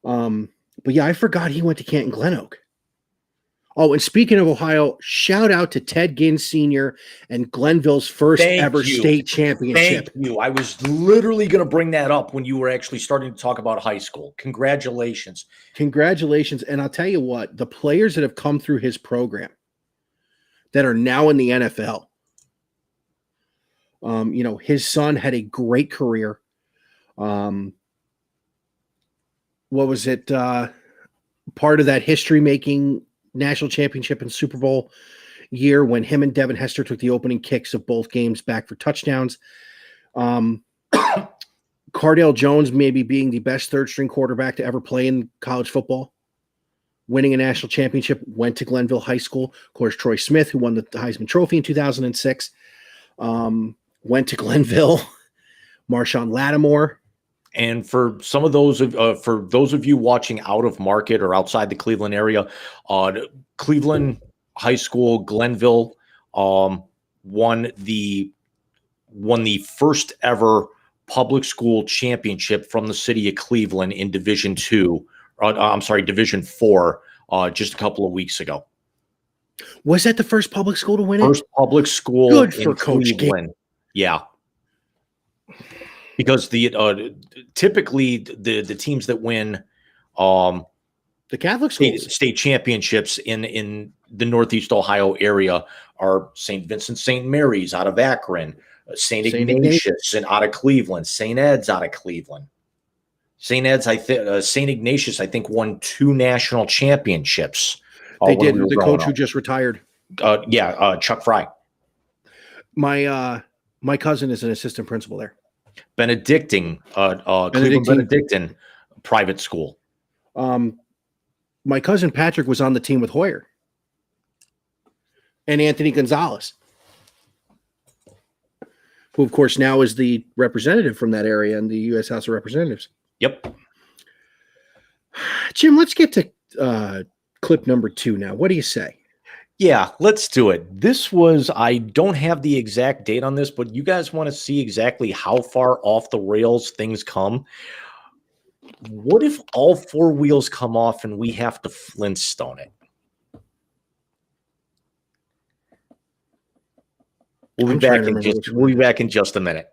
But yeah, I forgot he went to Canton Glen Oak. Oh, and speaking of Ohio, shout out to Ted Ginn Sr. and Glenville's first ever state championship.
Thank you. I was literally going to bring that up when you were actually starting to talk about high school. Congratulations.
Congratulations. And I'll tell you what, the players that have come through his program that are now in the NFL, his son had a great career. What was it? Part of that history-making national championship and Super Bowl year when him and Devin Hester took the opening kicks of both games back for touchdowns. Cardale Jones maybe being the best third-string quarterback to ever play in college football, winning a national championship, went to Glenville High School. Of course, Troy Smith, who won the Heisman Trophy in 2006, went to Glenville. Marshawn Lattimore.
And for some of those of you watching out of market or outside the Cleveland area, Cleveland High School, Glenville, won the first ever public school championship from the city of Cleveland in Division Division 4, just a couple of weeks ago.
Was that the first public school to win it?
First public school
Good for Coach
Cleveland. Yeah. because the typically the teams that win
the Catholic schools
state championships in the Northeast Ohio area are St. Vincent St. Mary's out of Akron, St. Ignatius and out of Cleveland, St. Ed's out of Cleveland. St. Ed's, St. Ignatius, I think, won 2 national championships.
They did. The coach who just retired.
Chuck Fry.
My cousin is an assistant principal there.
Cleveland Benedictine private school.
My cousin Patrick was on the team with Hoyer and Anthony Gonzalez, who, of course, now is the representative from that area in the U.S. House of Representatives.
Yep.
Jim, let's get to clip number 2 now. What do you say?
Yeah, let's do it. This was, I don't have the exact date on this, but you guys want to see exactly how far off the rails things come. What if all 4 wheels come off and we have to Flintstone it? We'll be back in just a minute.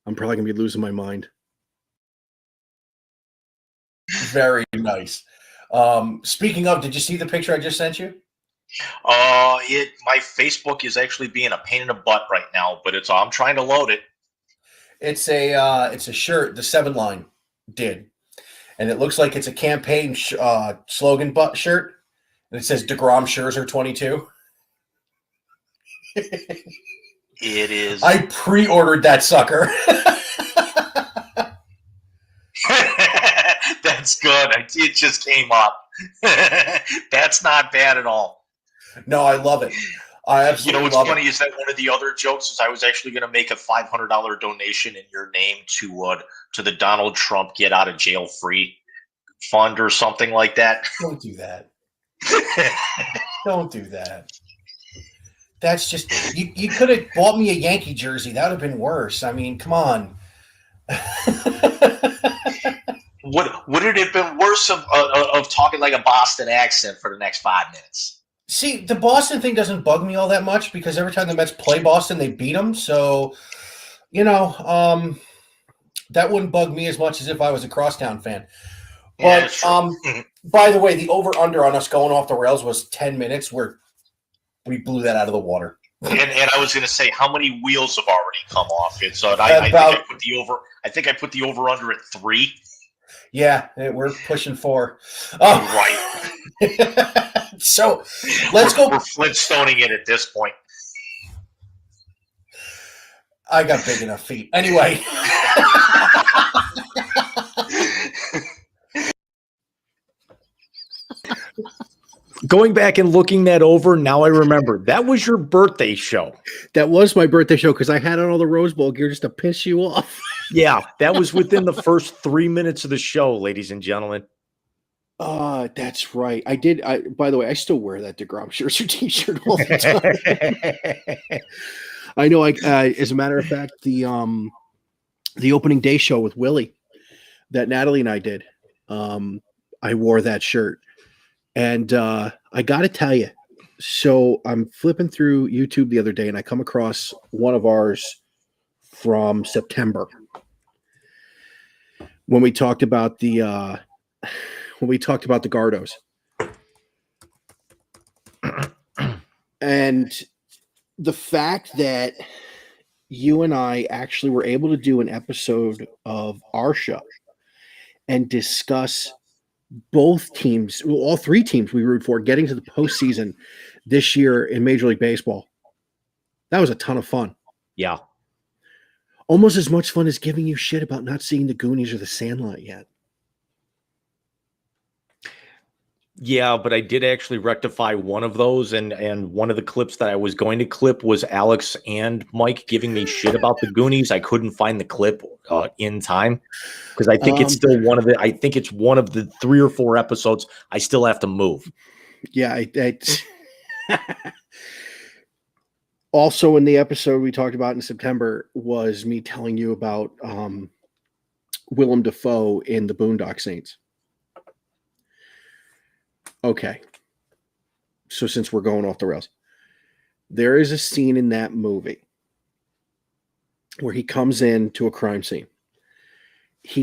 I'm probably going to be losing my mind.
Very nice. Speaking of, did you see the picture I just sent you?
My Facebook is actually being a pain in the butt right now, but I'm trying to load it.
It's a shirt the 7 Line did, and it looks like it's a campaign slogan shirt, and it says DeGrom Scherzer 22.
It is.
I pre-ordered that sucker.
That's good. It just came up. That's not bad at all.
No, I love it. I absolutely
what's funny is that one of the other jokes is I was actually going to make a $500 donation in your name to the Donald Trump Get Out of Jail Free Fund or something like that.
Don't do that. Don't do that. That's just you could have bought me a Yankee jersey. That would have been worse. I mean, come on.
Would it have been worse of talking like a Boston accent for the next 5 minutes?
See, the Boston thing doesn't bug me all that much because every time the Mets play Boston, they beat them. So, that wouldn't bug me as much as if I was a Crosstown fan. But by the way, the over-under on us going off the rails was 10 minutes where we blew that out of the water.
And I was going to say, how many wheels have already come off it? So I think I put the over-under at 3.
Yeah, we're pushing 4.
Right.
So let's go.
We're Flintstoning it at this point.
I got big enough feet. Anyway.
Going back and looking that over, now I remember. That was your birthday show.
That was my birthday show because I had on all the Rose Bowl gear just to piss you off.
Yeah, that was within the first 3 minutes of the show, ladies and gentlemen.
That's right. I did. By the way, I still wear that DeGrom Scherzer t-shirt all the time. I know. As a matter of fact, the opening day show with Willie that Natalie and I did, I wore that shirt, and I got to tell you. So I'm flipping through YouTube the other day, and I come across one of ours from September when we talked about the. When we talked about the Gardos. And the fact that you and I actually were able to do an episode of our show and discuss both teams, well, all 3 teams we root for getting to the postseason this year in Major League Baseball. That was a ton of fun.
Yeah.
Almost as much fun as giving you shit about not seeing the Goonies or the Sandlot yet.
Yeah, but I did actually rectify one of those, and one of the clips that I was going to clip was Alex and Mike giving me shit about the Goonies. I couldn't find the clip in time because I think it's still one of the. I think it's one of the 3 or 4 episodes I still have to move.
Yeah, also in the episode we talked about in September was me telling you about Willem Dafoe in the Boondock Saints. Okay. So since we're going off the rails, there is a scene in that movie where he comes in to a crime scene. He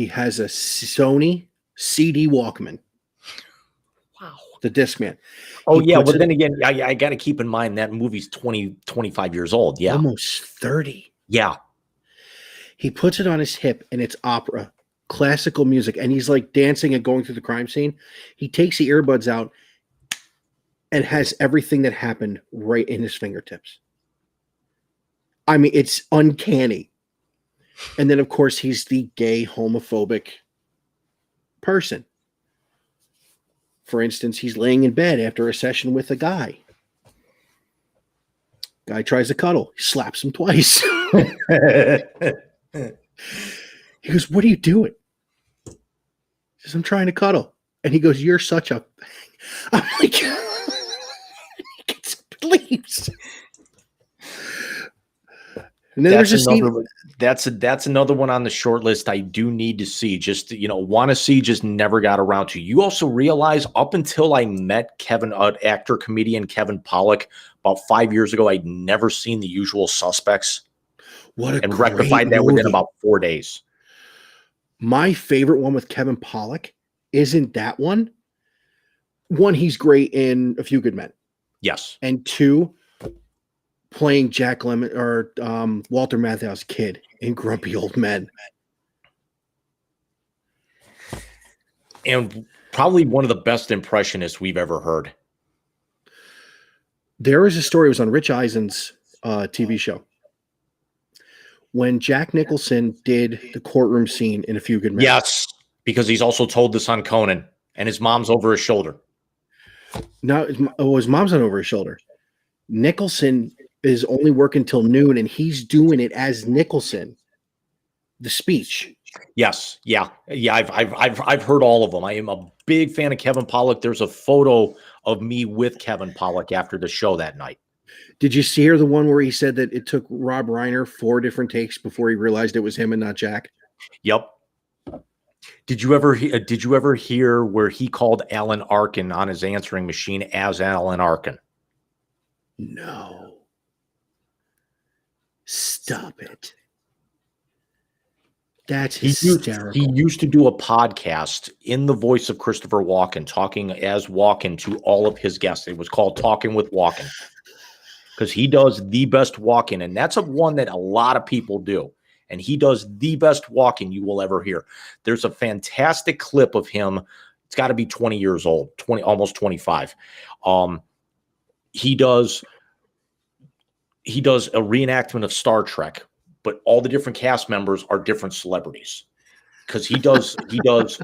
has a Sony CD Walkman.
Wow.
The Discman.
Oh,
He
yeah.
puts
But
it-
then again, I got to keep in mind that movie's 25 years old. Yeah.
Almost 30.
Yeah.
He puts it on his hip and it's opera, classical music, and he's like dancing and going through the crime scene. He takes the earbuds out and has everything that happened right in his fingertips. I mean, it's uncanny. And then, of course, he's the gay, homophobic person. For instance, he's laying in bed after a session with a guy. Guy tries to cuddle. He slaps him twice. He goes, "What are you doing?" He says, "I'm trying to cuddle." And he goes, "You're such a..." I'm like, he gets up and leaves. And then there's
That's
just
that's another one on the short list I do need to see. Just want to see, just never got around to. You also realize up until I met actor comedian Kevin Pollak about 5 years ago, I'd never seen The Usual Suspects, and rectified that within about 4 days.
My favorite one with Kevin Pollak isn't that one. One, he's great in A Few Good Men,
Yes.
and two, playing Jack Lemmon or Walter Matthau's kid in Grumpy Old Men.
And probably one of the best impressionists we've ever heard.
There was a story, it was on Rich Eisen's TV show, when Jack Nicholson did the courtroom scene in A Few Good Men.
Yes, because he's also told this on Conan, and his mom's over his shoulder.
No, his mom's not over his shoulder. Nicholson is only working till noon, and he's doing it as Nicholson. The speech.
Yes, yeah. I've heard all of them. I am a big fan of Kevin Pollak. There's a photo of me with Kevin Pollak after the show that night.
Did you hear the one where he said that it took Rob Reiner 4 different takes before he realized it was him and not Jack?
Yep. Did you ever hear where he called Alan Arkin on his answering machine as Alan Arkin?
No. Stop it. That's hysterical.
He used to do a podcast in the voice of Christopher Walken, talking as Walken to all of his guests. It was called Talking with Walken, because he does the best Walken, and that's one that a lot of people do. And he does the best Walken you will ever hear. There's a fantastic clip of him. It's got to be 20 years old, almost 25. He does a reenactment of Star Trek, but all the different cast members are different celebrities, because he does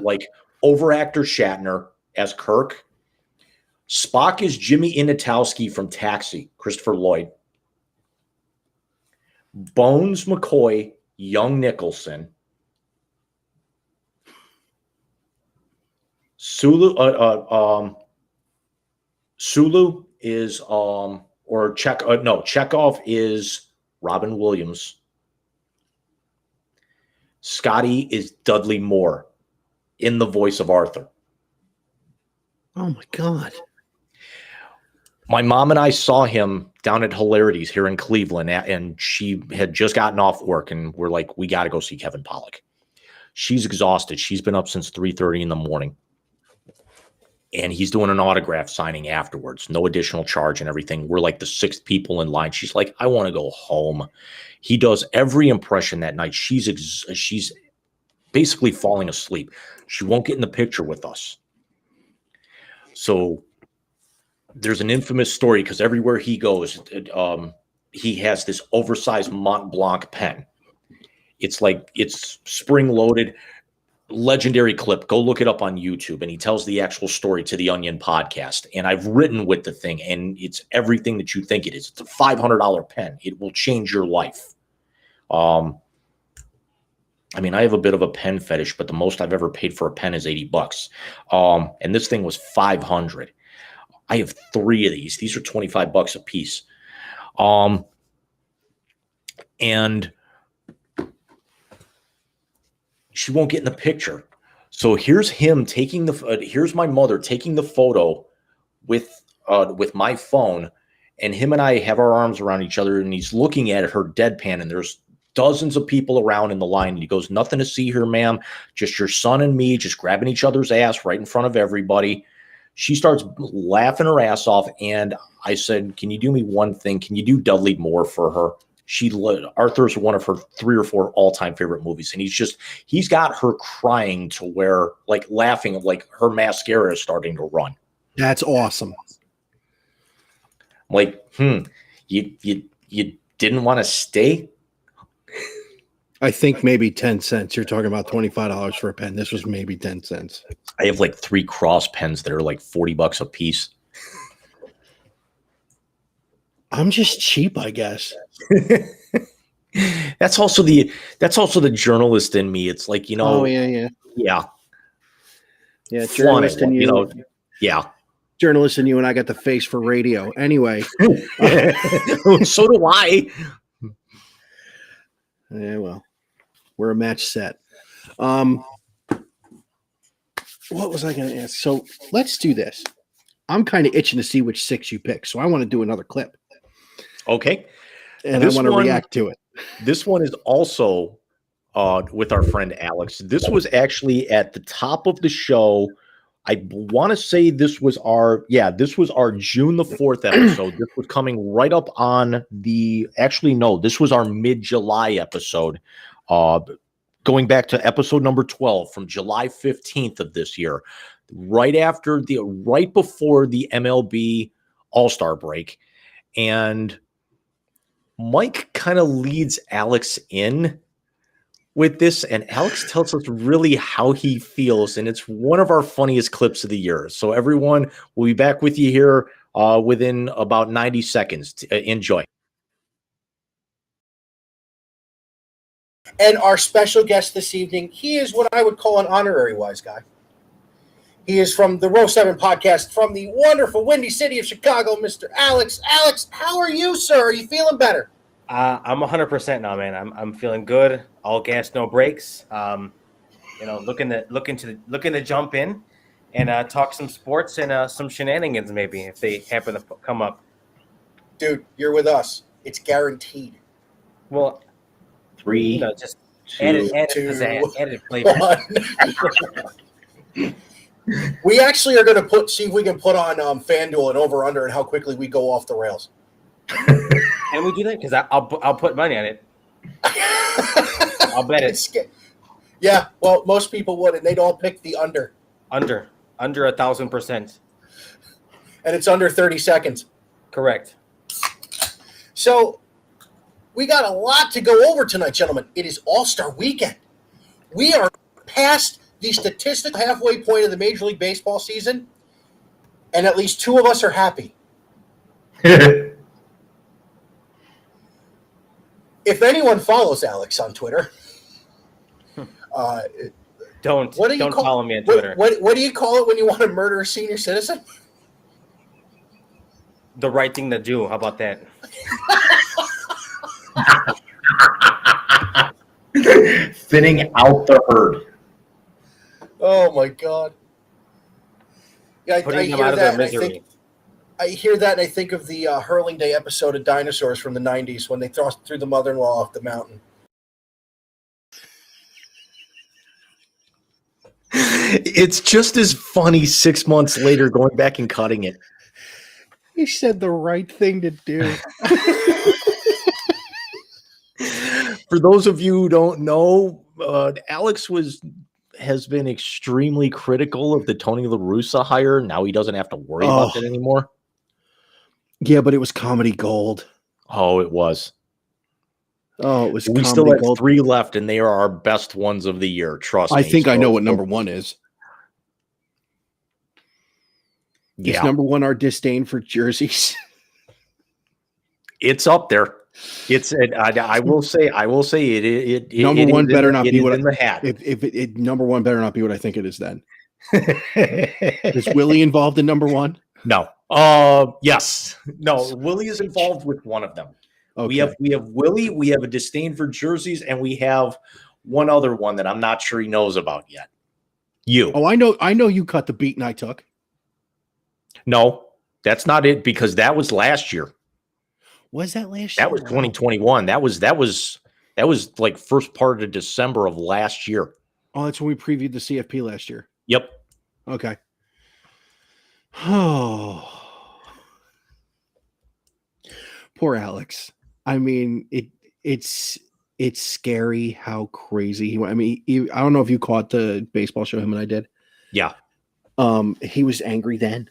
like overactor Shatner as Kirk. Spock is Jimmy Inatowski from Taxi, Christopher Lloyd. Bones McCoy, young Nicholson. Sulu is Chekhov is Robin Williams. Scotty is Dudley Moore in the voice of Arthur.
Oh my God.
My mom and I saw him down at Hilarities here in Cleveland, and she had just gotten off work, and we're like, we got to go see Kevin Pollak. She's exhausted. She's been up since 3:30 in the morning. And he's doing an autograph signing afterwards. No additional charge and everything. We're like the 6th people in line. She's like, I want to go home. He does every impression that night. She's basically falling asleep. She won't get in the picture with us. So there's an infamous story, because everywhere he goes, he has this oversized Mont Blanc pen. It's spring-loaded. Legendary clip. Go look it up on YouTube. And he tells the actual story to the Onion podcast. And I've written with the thing, and it's everything that you think it is. It's a $500 pen. It will change your life. I mean, I have a bit of a pen fetish, but the most I've ever paid for a pen is $80. And this thing was $500. I have 3 of these. These are $25 a piece. And she won't get in the picture. So here's him taking here's my mother taking the photo with my phone, and him and I have our arms around each other, and he's looking at her deadpan, and there's dozens of people around in the line. And he goes, "Nothing to see here, ma'am. Just your son and me just grabbing each other's ass right in front of everybody." She starts laughing her ass off. And I said, "Can you do me one thing? Can you do Dudley Moore for her?" Arthur's one of her 3 or 4 all-time favorite movies. And he's got her crying to where, like, laughing, like her mascara is starting to run.
That's awesome.
I'm like, you didn't want to stay?
I think maybe 10 cents. You're talking about $25 for a pen. This was maybe 10 cents.
I have like 3 cross pens that are like $40 a piece.
I'm just cheap, I guess.
That's also the journalist in me. It's like,
Oh yeah. Journalist in you,
yeah.
Journalist in you, and I got the face for radio. Anyway,
So do I.
yeah, well, we're a match set. What was I going to ask? So let's do this. I'm kind of itching to see which 6 you pick, so I want to do another clip.
Okay.
And I want to react to it.
This one is also with our friend Alex. This was actually at the top of the show. I want to say this was our June the 4th episode. This was coming right up on this was our mid-July episode. Going back to episode number 12 from July 15th of this year, right before the MLB All-Star break. And Mike kind of leads Alex in with this, and Alex tells us really how he feels, and it's one of our funniest clips of the year. So everyone, we'll be back with you here within about 90 seconds. Enjoy.
And our special guest this evening, he is what I would call an honorary wise guy. He is from the Row 7 podcast from the wonderful Windy City of Chicago, Mr. Alex. Alex, how are you, sir? Are you feeling better?
I'm 100% now, man. I'm feeling good. All gas, no brakes. Looking to jump in and talk some sports and some shenanigans, maybe if they happen to come up.
Dude, you're with us. It's guaranteed.
Well,
3,
just
2,
added flavor.
We actually are going to see if we can put on FanDuel and over under and how quickly we go off the rails.
Can we do that? Because I'll put money on it. I'll bet it.
Yeah, well, most people would, and they'd all pick the under.
Under 1,000%.
And it's under 30 seconds.
Correct.
So we got a lot to go over tonight, gentlemen. It is All-Star Weekend. We are past the statistical halfway point of the Major League Baseball season, and at least 2 of us are happy. If anyone follows Alex on Twitter,
don't follow me on Twitter.
What do you call it when you want to murder a senior citizen?
The right thing to do. How about that?
Thinning out the herd.
Oh my God! Yeah,
Putting them out of their misery.
I hear that and I think of the Hurling Day episode of Dinosaurs from the 90s when they threw the mother-in-law off the mountain.
It's just as funny 6 months later going back and cutting it.
He said the right thing to do.
For those of you who don't know, Alex has been extremely critical of the Tony La Russa hire. Now he doesn't have to worry about it anymore.
Yeah, but it was comedy gold.
Oh, it was.
Oh, it was.
We still have 3 left, and they are our best ones of the year. Trust me.
I think I know what number 1 is.
Yeah.
Is number 1 our disdain for jerseys?
It's up there. I will say it.
Number 1 better not be what
in the hat.
If number 1 better not be what I think it is. Then is Willie involved in number 1?
No. Yes. No. Willie is involved with one of them. Okay. We have Willie. We have a disdain for jerseys, and we have one other one that I'm not sure he knows about yet. You.
Oh, I know. You cut the beating I took.
No, that's not it, because that was last year.
Was that last year?
That was 2021. That was like first part of December of last year.
Oh, that's when we previewed the CFP last year.
Yep.
Okay. Oh, poor Alex. I mean, it's scary how crazy he went. I mean, I don't know if you caught the baseball show him and I did.
Yeah.
He was angry then.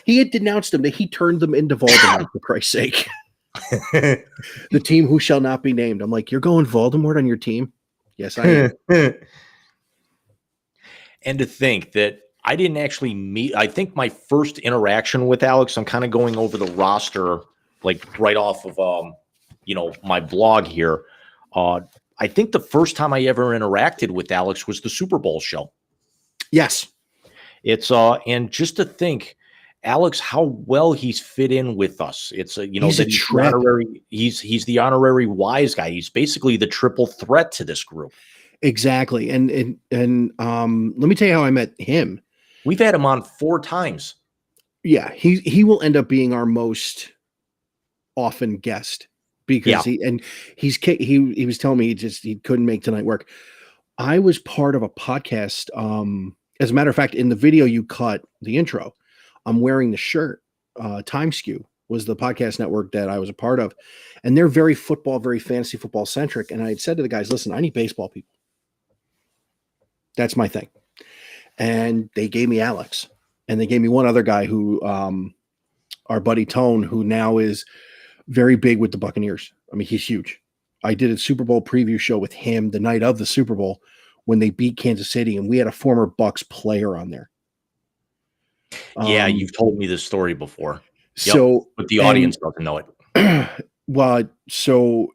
He had denounced them. That he turned them into Voldemort, for Christ's sake. The team who shall not be named. I'm like, you're going Voldemort on your team? Yes, I am.
And to think that I didn't actually meet, I think my first interaction with Alex, I'm kind of going over the roster, like right off of, my blog here. I think the first time I ever interacted with Alex was the Super Bowl show.
Yes.
It's, and just to think, Alex, how well he's fit in with us. It's
He's
that
a
he's the
trip.
honorary, he's the honorary wise guy. He's basically the triple threat to this group.
Exactly. And let me tell you how I met him.
We've had him on 4 times.
Yeah, he will end up being our most often guest because he was telling me he couldn't make tonight work. I was part of a podcast. As a matter of fact, in the video you cut the intro, I'm wearing the shirt. Time Skew was the podcast network that I was a part of, and they're very fantasy football centric. And I had said to the guys, "Listen, I need baseball people. That's my thing." And they gave me Alex, and they gave me one other guy who, our buddy Tone, who now is very big with the Buccaneers. I mean, he's huge. I did a Super Bowl preview show with him the night of the Super Bowl when they beat Kansas City, and we had a former Bucs player on there.
Yeah, you've told me this story before.
So,
but the audience doesn't know it.
Well, so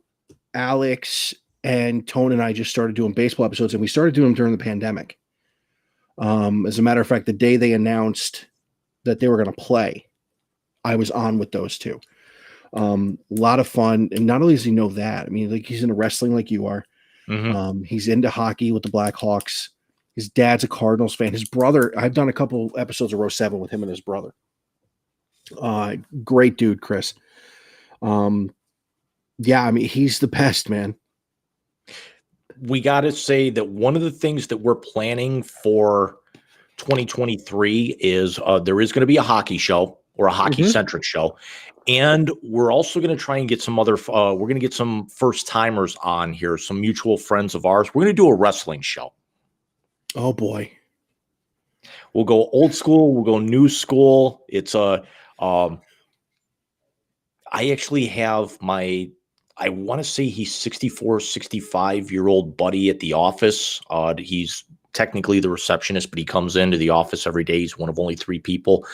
Alex and Tone and I just started doing baseball episodes, and we started doing them during the pandemic. As a matter of fact, the day they announced that they were going to play, I was on with those two. A lot of fun. And not only does he know that, I mean, like he's into wrestling like you are.
Mm-hmm.
He's into hockey with the Blackhawks. His dad's a Cardinals fan. His brother, I've done a couple episodes of Row 7 with him and his brother. Great dude, Chris. Yeah, I mean, he's the best, man.
We got to say that one of the things that we're planning for 2023 is there is going to be a hockey show or a hockey centric show. And we're also going to try and get some other, we're going to get some first timers on here, some mutual friends of ours. We're going to do a wrestling show.
Oh boy.
We'll go old school. We'll go new school. It's I actually have I want to say he's 64, 65-year-old buddy at the office. He's technically the receptionist, but he comes into the office every day. He's one of only 3 people.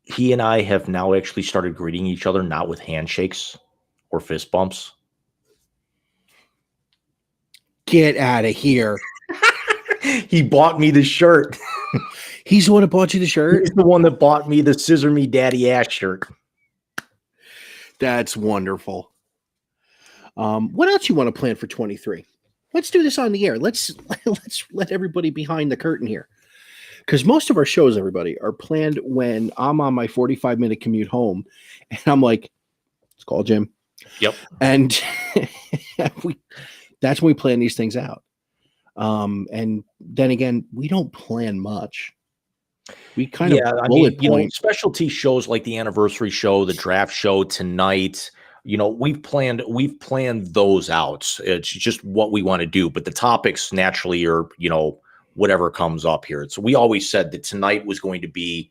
He and I have now actually started greeting each other, not with handshakes or fist bumps.
Get out of here.
He bought me the shirt.
He's the one that bought you the shirt?
He's the one that bought me the Scissor Me Daddy Ass shirt.
That's wonderful. What else you want to plan for 23? Let's do this on the air. Let's let everybody behind the curtain here. Because most of our shows, everybody, are planned when I'm on my 45-minute commute home. And I'm like, let's call Jim.
Yep.
And that's when we plan these things out. And then again, we don't plan much. We kind of bullet point.
Specialty shows like the anniversary show, the draft show tonight. We've planned those out. It's just what we want to do. But the topics naturally are, whatever comes up here. So we always said that tonight was going to be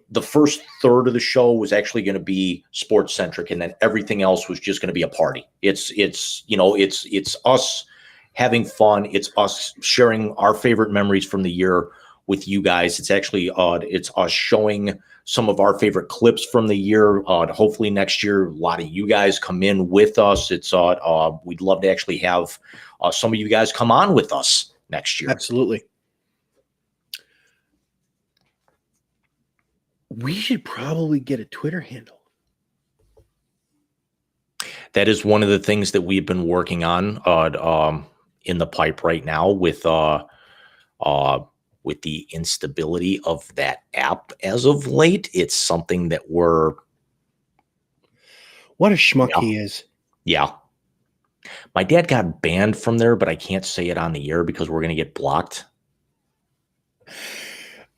the first third of the show was actually going to be sports centric, and then everything else was just going to be a party. It's us having fun. It's us sharing our favorite memories from the year with you guys. It's actually it's us showing some of our favorite clips from the year. Hopefully next year, a lot of you guys come in with us. It's we'd love to actually have some of you guys come on with us next year.
Absolutely. We should probably get a Twitter handle.
That is one of the things that we've been working on in the pipe right now with with the instability of that app as of late, it's something that we're
What a schmuck he is.
Yeah. My dad got banned from there, but I can't say it on the air because we're going to get blocked.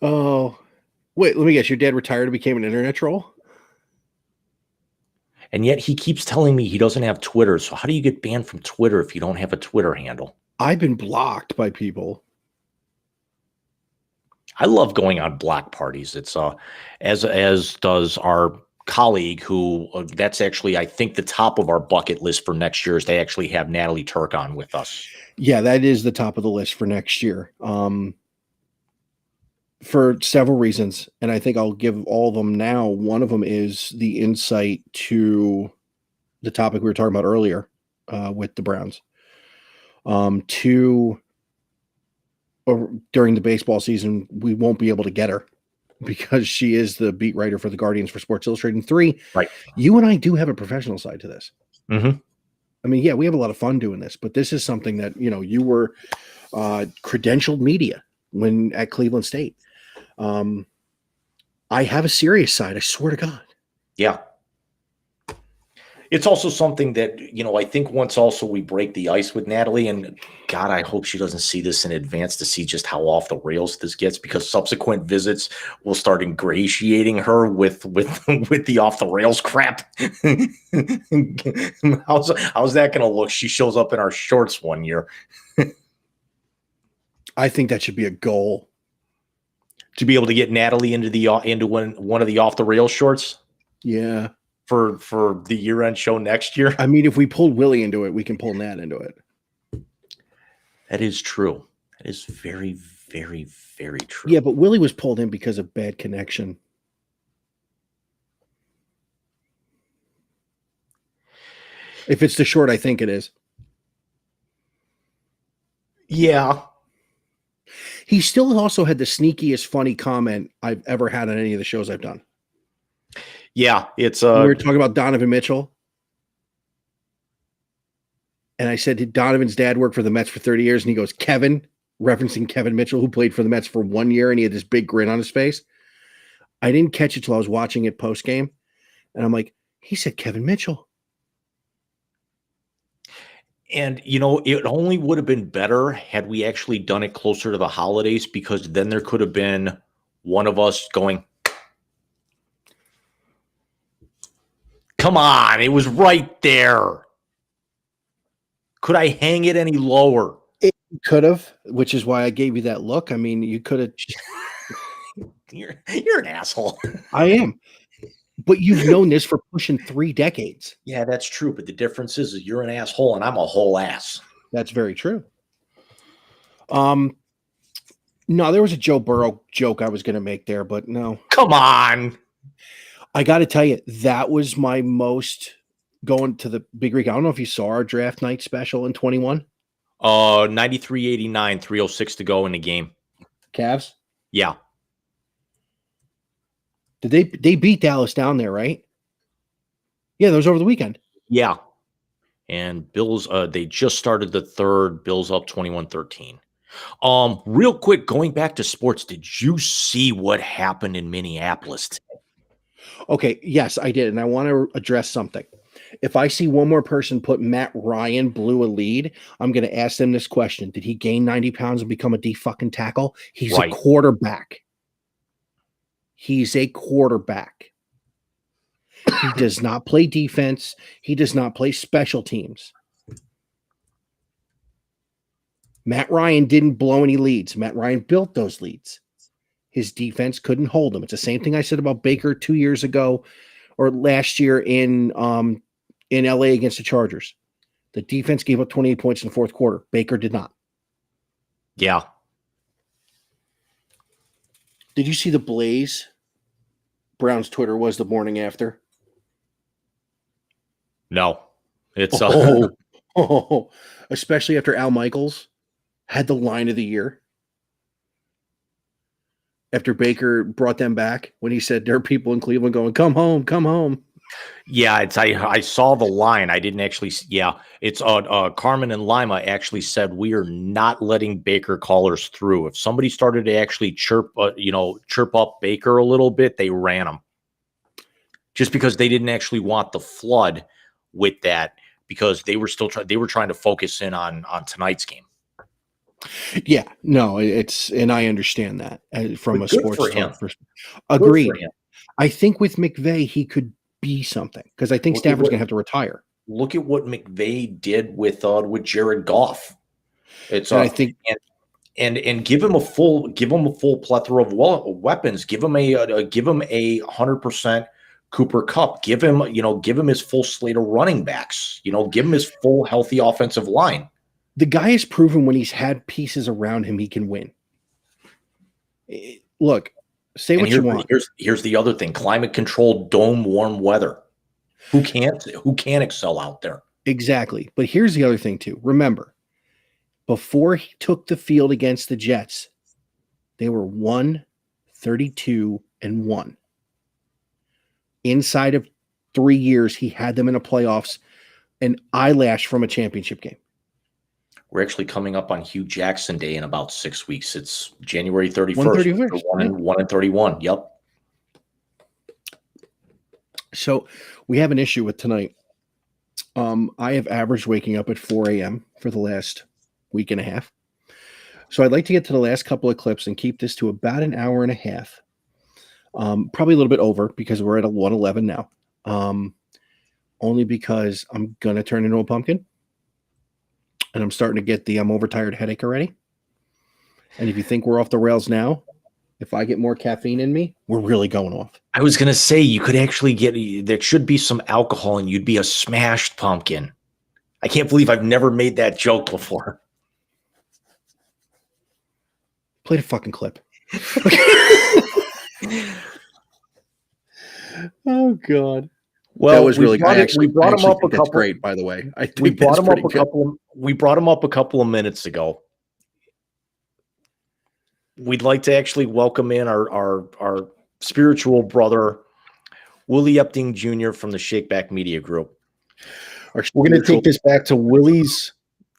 Oh, wait, let me guess. Your dad retired and became an internet troll?
And yet he keeps telling me he doesn't have Twitter. So how do you get banned from Twitter if you don't have a Twitter handle?
I've been blocked by people.
I love going on block parties. It's as does our colleague who that's actually, I think, the top of our bucket list for next year is they actually have Natalie Turk on with us.
Yeah, that is the top of the list for next year. For several reasons, and I think I'll give all of them now. One of them is the insight to the topic we were talking about earlier with the Browns. Two, during the baseball season, we won't be able to get her because she is the beat writer for the Guardians for Sports Illustrated. And three,
Right.
You and I do have a professional side to this.
Mm-hmm.
I mean, yeah, we have a lot of fun doing this, but this is something that, you were credentialed media when at Cleveland State. I have a serious side. I swear to God.
Yeah. It's also something that, I think once also we break the ice with Natalie, and God, I hope she doesn't see this in advance to see just how off the rails this gets, because subsequent visits will start ingratiating her with the off the rails crap. how's that going to look? She shows up in our shorts one year.
I think that should be a goal.
To be able to get Natalie into one of the off the rails shorts.
Yeah.
For the year-end show next year.
I mean, if we pulled Willie into it, we can pull Nat into it.
That is true. That is very, very, very true.
Yeah, but Willie was pulled in because of bad connection. If it's the short, I think it is.
Yeah.
He still also had the sneakiest funny comment I've ever had on any of the shows I've done.
Yeah, it's
we were talking about Donovan Mitchell. And I said, did Donovan's dad work for the Mets for 30 years? And he goes, Kevin, referencing Kevin Mitchell, who played for the Mets for 1 year, and he had this big grin on his face. I didn't catch it till I was watching it post game. And I'm like, he said Kevin Mitchell.
And, it only would have been better had we actually done it closer to the holidays, because then there could have been one of us going, come on, it was right there. Could I hang it any lower?
It could have, which is why I gave you that look. I mean, you could have.
You're an asshole.
I am. But you've known this for pushing 3 decades.
Yeah, that's true. But the difference is that you're an asshole and I'm a whole ass.
That's very true. No, there was a Joe Burrow joke I was going to make there, but no.
Come on.
I got to tell you, that was my most going to the big rig. I don't know if you saw our draft night special in 21.
93-89, 3:06 to go in the game.
Cavs?
Yeah.
Did they beat Dallas down there, right? Yeah, that was over the weekend.
Yeah. And Bills, they just started the third. Bills up 21-13. Real quick, going back to sports, did you see what happened in Minneapolis today?
Okay, yes, I did. And I want to address something. If I see one more person put Matt Ryan blew a lead, I'm going to ask them this question. Did he gain 90 pounds and become a D-fucking tackle? He's
Right.
a quarterback. He's a quarterback. He does not play defense. He does not play special teams. Matt Ryan didn't blow any leads. Matt Ryan built those leads. His defense couldn't hold him. It's the same thing I said about Baker 2 years ago or last year in LA against the Chargers. The defense gave up 28 points in the fourth quarter. Baker did not.
Yeah.
Did you see the blaze Brown's Twitter was the morning after?
No. It's
especially after Al Michaels had the line of the year. After Baker brought them back when he said there are people in Cleveland going, come home, come home.
Yeah, I saw the line. I didn't actually. Yeah, it's Carmen and Lima actually said we are not letting Baker callers through. If somebody started to actually chirp up Baker a little bit, they ran him. Just because they didn't actually want the flood with that, because they were trying to focus in on tonight's game.
Yeah, no, and I understand that from
But
a
good
sports
for him.
talk perspective. Agreed.
Good for him.
I think with McVay, he could be something because I think
Look at
Stafford's
what-
going to have to retire.
Look at what McVay did with Jared Goff. It's
And I think
and give him a full plethora of weapons. Give him a 100% Cooper Kupp. Give him his full slate of running backs. Give him his full healthy offensive line.
the guy has proven when he's had pieces around him, he can win. Look, say what you want.
Here's the other thing: climate controlled, dome warm weather. Who can't excel out there?
Exactly. But here's the other thing too. Remember, before he took the field against the Jets, they were 1-32-1. Inside of 3 years, he had them in the playoffs, an eyelash from a championship game.
We're actually coming up on Hugh Jackson Day in about 6 weeks. It's January 31st.
131st.
1-31. Yep.
So we have an issue with tonight. I have averaged waking up at 4 a.m. for the last week and a half. So I'd like to get to the last couple of clips and keep this to about an hour and a half. Probably a little bit over because we're at a 1:11 now. Only because I'm going to turn into a pumpkin. And I'm starting to get the I'm overtired headache already. And if you think we're off the rails now, if I get more caffeine in me, we're really going off.
I was gonna say you could actually there should be some alcohol and you'd be a smashed pumpkin. I can't believe I've never made that joke before.
Play the fucking clip. Oh God.
Well,
that was really good.
We brought him up a couple.
That's great, by the way. I think
We brought
that's
him up
pretty
a
good.
couple. We brought him up a couple of minutes ago. We'd like to actually welcome in our spiritual brother, Willie Epting Jr. from the Shakeback Media Group. We're going to take this back to Willie's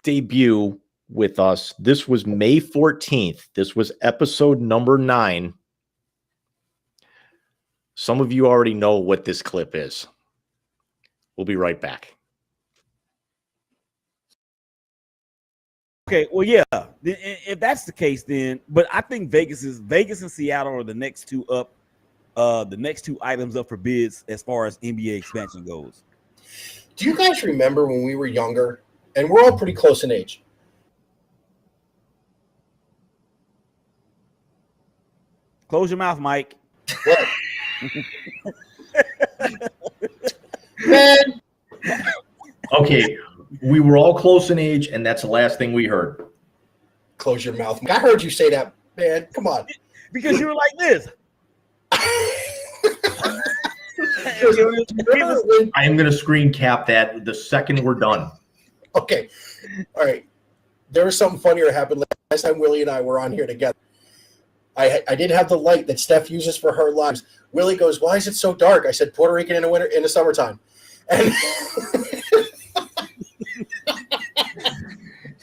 debut with us. This was May 14th. This was episode number 9. Some of you already know what this clip is. We'll be right back.
Okay, well, yeah. If that's the case, then, but I think Vegas and Seattle are the next two up, the next two items up for bids as far as NBA expansion goes.
Do you guys remember when we were younger, and we're all pretty close in age?
Close your mouth, Mike.
What? Man,
Okay, we were all close in age, and that's the last thing we heard.
close your mouth. I heard you say that, man. Come on.
Because you were like this.
Remember when-
I am going to screen cap that the second we're done.
Okay. All right. There was something funnier happened last time Willie and I were on here together. I didn't have the light that Steph uses for her lives. Willie goes, "Why is it so dark?" I said, "Puerto Rican in the summertime." And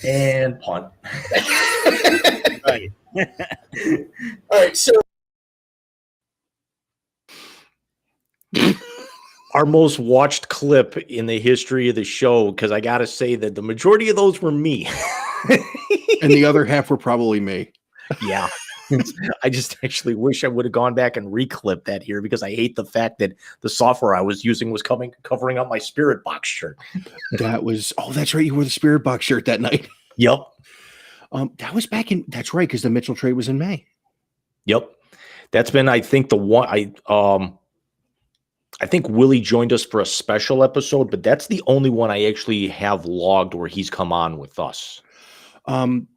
And punt.
Right.
all right, so
Our most watched clip in the history of the show, because I got to say that the majority of those were me.
And the other half were probably me.
Yeah. I just actually wish I would have gone back and reclipped that here, because I hate the fact that the software I was using was covering up my Spirit Box shirt.
That was that's right. You wore the Spirit Box shirt that night.
Yep.
That was back in that's right, because the Mitchell trade was in May.
Yep. That's been, I think, the one I think Willie joined us for a special episode, but that's the only one I actually have logged where he's come on with us.
And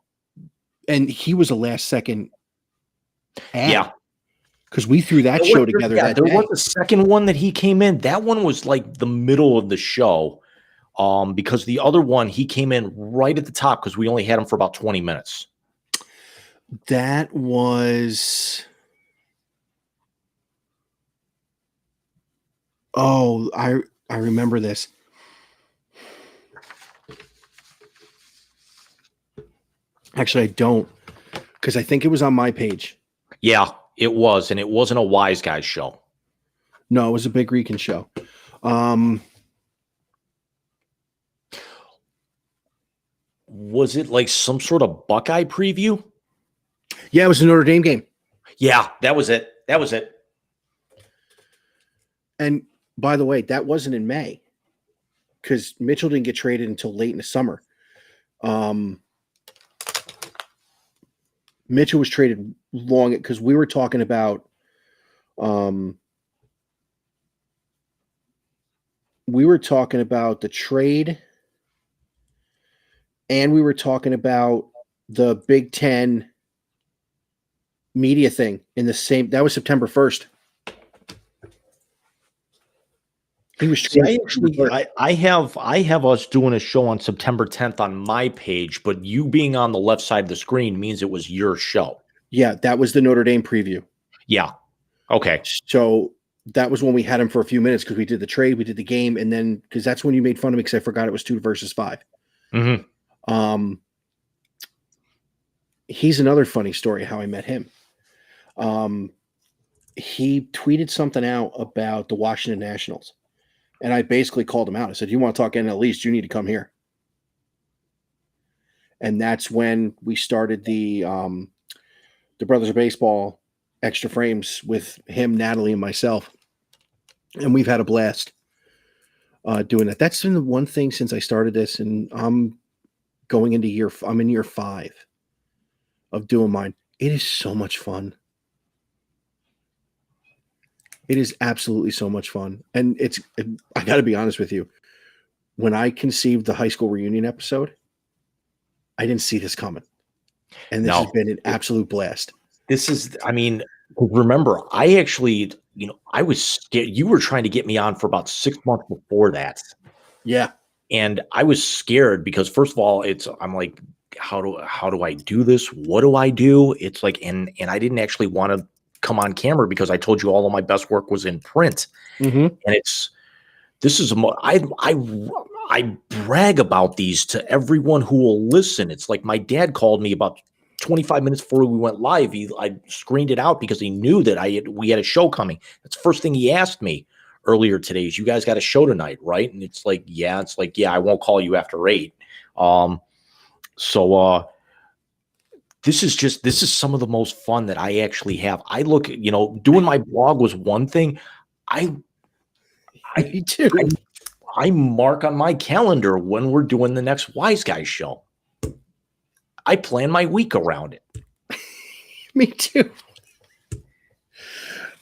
he was a last second ad.
Yeah.
Because we threw that show together that
there
day.
was a second one that he came in. That one was like the middle of the show. Because the other one, he came in right at the top because we only had him for about 20 minutes.
That was Oh, I remember this. Actually, I don't, because I think it was on my page.
Yeah, it was, and it wasn't a Wise Guys show.
No, it was a Big Rican show.
Was it like some sort of Buckeye preview?
Yeah, it was a Notre Dame game.
Yeah, that was it. That was it.
And by the way, that wasn't in May because Mitchell didn't get traded until late in the summer. Mitchell was traded long because we were talking about the trade, and we were talking about the Big Ten media thing in the same. That was September 1st. He was.
See, I have us doing a show on September 10th on my page, but you being on the left side of the screen means it was your show.
Yeah, that was the Notre Dame preview.
Yeah. Okay.
So that was when we had him for a few minutes because we did the trade, we did the game, and then because that's when you made fun of me because I forgot it was 2 versus 5.
Mm-hmm.
He's another funny story how I met him. He tweeted something out about the Washington Nationals. And I basically called him out. I said, you want to talk NL East, you need to come here. And that's when we started the Brothers of Baseball Extra Frames with him, Natalie, and myself. And we've had a blast doing that. That's been the one thing since I started this, and I'm in year 5 of doing mine. It is so much fun. It is absolutely so much fun. And I got to be honest with you. When I conceived the high school reunion episode, I didn't see this coming. And this has been an absolute blast.
Remember, I actually, I was scared. You were trying to get me on for about 6 months before that.
Yeah.
And I was scared because first of all, I'm like, how do I do this? What do I do? It's like, and I didn't actually want to come on camera because I told you all of my best work was in print.
Mm-hmm.
And I brag about these to everyone who will listen. It's like my dad called me about 25 minutes before we went live. I screened it out because he knew that we had a show coming. That's the first thing he asked me earlier today is, you guys got a show tonight, right? And it's like, yeah, I won't call you after 8. This is some of the most fun that I actually have. I look, doing my blog was one thing.
Me too.
I mark on my calendar when we're doing the next Wise Guys show. I plan my week around it.
Me too.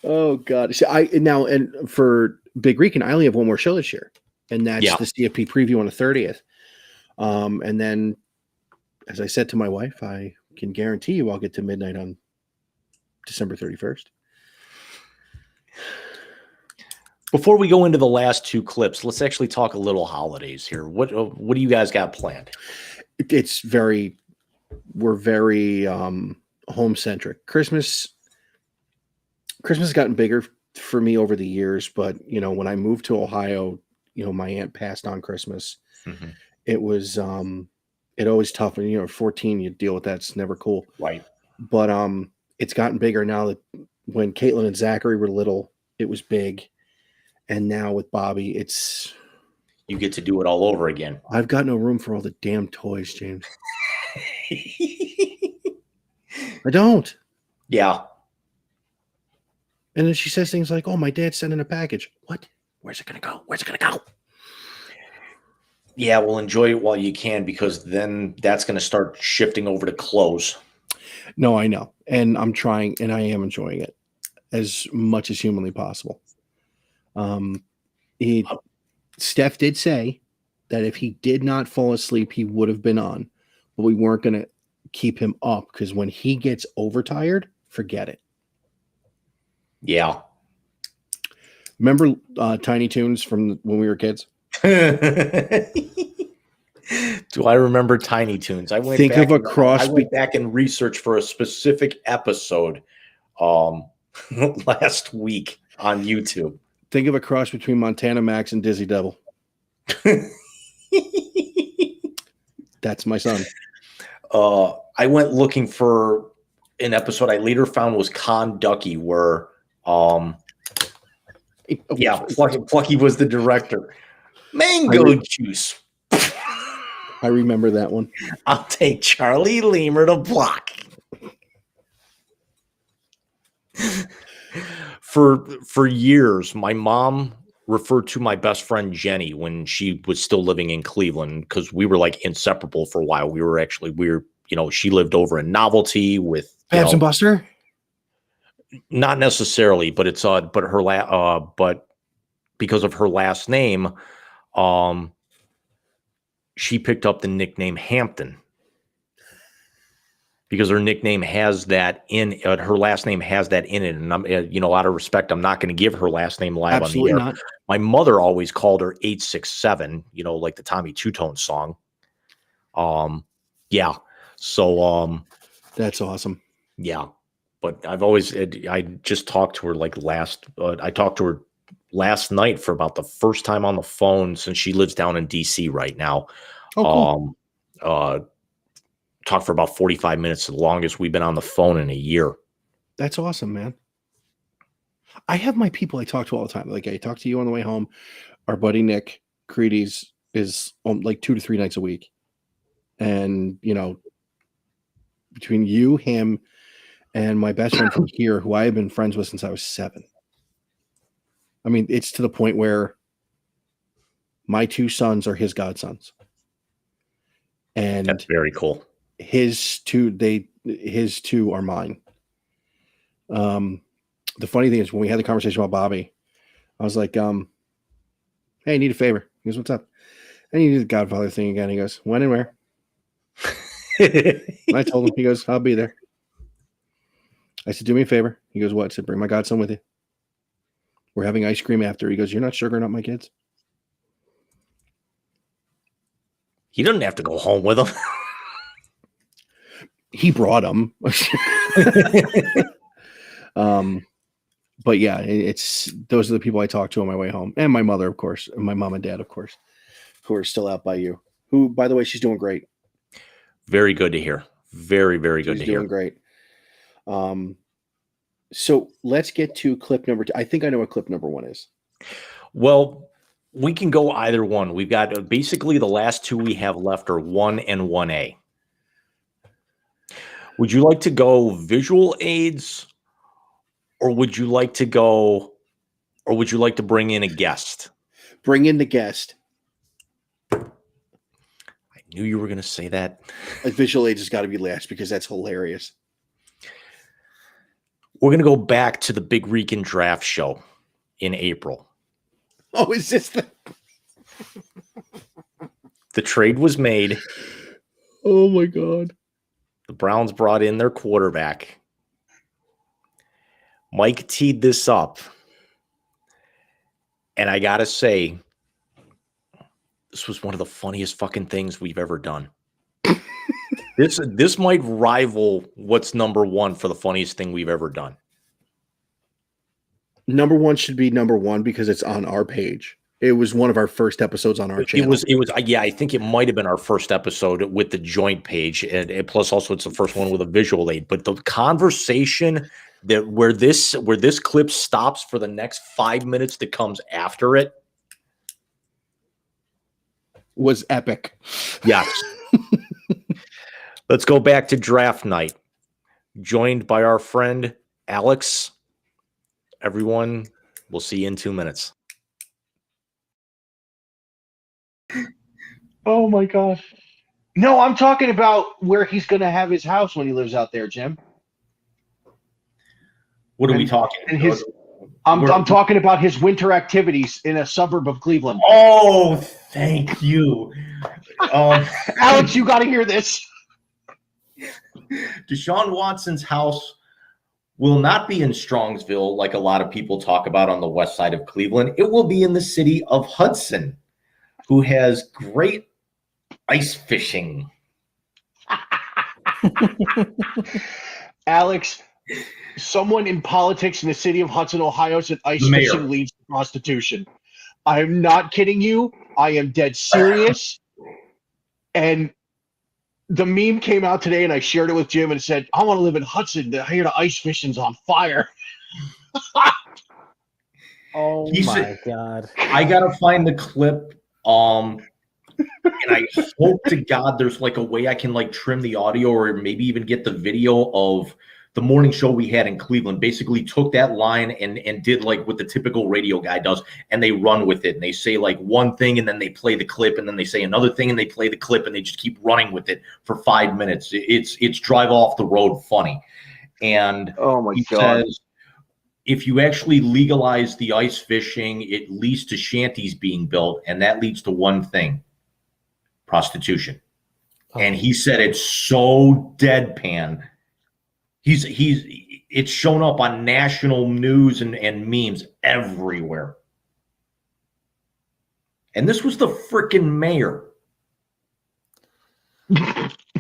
Oh God. So and for Big Rican, I only have one more show this year, and that's the CFP preview on the 30th. And then, as I said to my wife, I can guarantee you I'll get to midnight on December 31st.
Before we go into the last 2 clips, let's actually talk a little holidays here. What do you guys got planned? We're very home centric. Christmas has gotten bigger for me over the years, but when I moved to Ohio, my aunt passed on Christmas. Mm-hmm.
It was it always tough, and 14 you deal with that. It's never cool,
right?
But it's gotten bigger now. That when Caitlin and Zachary were little, it was big, and now with Bobby,
you get to do it all over again.
I've got no room for all the damn toys, James. I don't.
Yeah.
And then she says things like, "Oh, my dad's sending a package." What? Where's it gonna go? Where's it gonna go?
Yeah, well, enjoy it while you can, because then that's going to start shifting over to clothes.
No, I know. And I'm trying, and I am enjoying it as much as humanly possible. Steph did say that if he did not fall asleep, he would have been on, but we weren't going to keep him up because when he gets overtired, forget it.
Yeah.
Remember Tiny Toons from when we were kids?
Do I remember Tiny Toons? I went back and researched for a specific episode last week on YouTube.
Think of a cross between Montana Max and Dizzy Devil. That's my son.
I went looking for an episode I later found was Con Ducky, where Plucky was the director. Mango juice.
I remember that one.
I'll take Charlie Lemur to block. For years, my mom referred to my best friend Jenny when she was still living in Cleveland, because we were like inseparable for a while. We were she lived over in Novelty with
Babs and Buster.
Not necessarily, but it's but because of her last name, she picked up the nickname Hampton. Because her nickname has that in her last name has that in it, and I'm out of respect, I'm not going to give her last name live
Absolutely
on the air.
not.
My mother always called her 867, like the Tommy Two-Tone song. Yeah. So
that's awesome.
Yeah, but I just talked to her I talked to her last night for about the first time on the phone since she lives down in DC right now.
Oh, cool.
Talked for about 45 minutes, the longest we've been on the phone in a year.
That's awesome, man. I have my people I talk to all the time. Like I talk to you on the way home. Our buddy Nick Creedy's is like 2 to 3 nights a week. And, between you, him, and my best friend from here, who I have been friends with since I was 7. I mean, it's to the point where my 2 sons are his godsons. And
that's very cool.
His 2 are mine. The funny thing is when we had the conversation about Bobby, I was like, hey, I need a favor. He goes, what's up? I need to do the Godfather thing again. He goes, when and where? I told him. He goes, I'll be there. I said, do me a favor. He goes, what? I said, bring my godson with you. We're having ice cream after. He goes, you're not sugaring up my kids?
He doesn't have to go home with them.
He brought them. But yeah, it's those are the people I talk to on my way home. And my mother, of course, and my mom and dad, of course, who are still out by you. Who, by the way, she's doing great.
Very good to hear. Very, very good to hear.
She's doing great. So let's get to clip number 2. I think I know what clip number 1 is.
Well, we can go either one. We've got basically the last 2 we have left are 1 and 1A. Would you like to go visual aids, or would you like to bring in a guest?
Bring in the guest.
I knew you were going to say that.
A visual aid has got to be last because that's hilarious.
We're going to go back to the Big Rican Draft Show in April.
Oh, is this
the trade was made?
Oh my God.
The Browns brought in their quarterback. Mike teed this up. And I got to say, this was one of the funniest fucking things we've ever done. This might rival what's number 1 for the funniest thing we've ever done.
Number 1 should be number 1 because it's on our page. It was one of our first episodes on our channel.
It was. Yeah, I think it might have been our first episode with the joint page, and plus also it's the first one with a visual aid. But the conversation where this clip stops for the next 5 minutes that comes after it
was epic.
Yes. Let's go back to draft night, joined by our friend Alex. Everyone, we'll see you in 2 minutes.
Oh my gosh. No, I'm talking about where he's going to have his house when he lives out there, Jim.
What are we talking?
And I'm talking about his winter activities in a suburb of Cleveland.
Oh, thank you.
Alex, you got to hear this.
Deshaun Watson's house will not be in Strongsville like a lot of people talk about on the west side of Cleveland. It will be in the city of Hudson, who has great ice fishing.
Alex, Someone in politics in the city of Hudson, Ohio said ice
The mayor.
fishing leads to prostitution. I am not kidding you. I am dead serious. And the meme came out today, and I shared it with Jim and said, I want to live in Hudson. I hear the ice fishing's on fire.
Oh
He
my
said-
god.
I gotta find the clip. And I hope to God there's like a way I can like trim the audio or maybe even get the video of the morning show we had in Cleveland. Basically took that line and did like what the typical radio guy does, and they run with it and they say like one thing and then they play the clip and then they say another thing and they play the clip and they just keep running with it for 5 minutes. It's drive off the road funny. And
Oh, my
he
God.
says, if you actually legalize the ice fishing, it leads to shanties being built, and that leads to one thing: prostitution. And he said it's so deadpan. It's shown up on national news and memes everywhere. And this was the freaking mayor.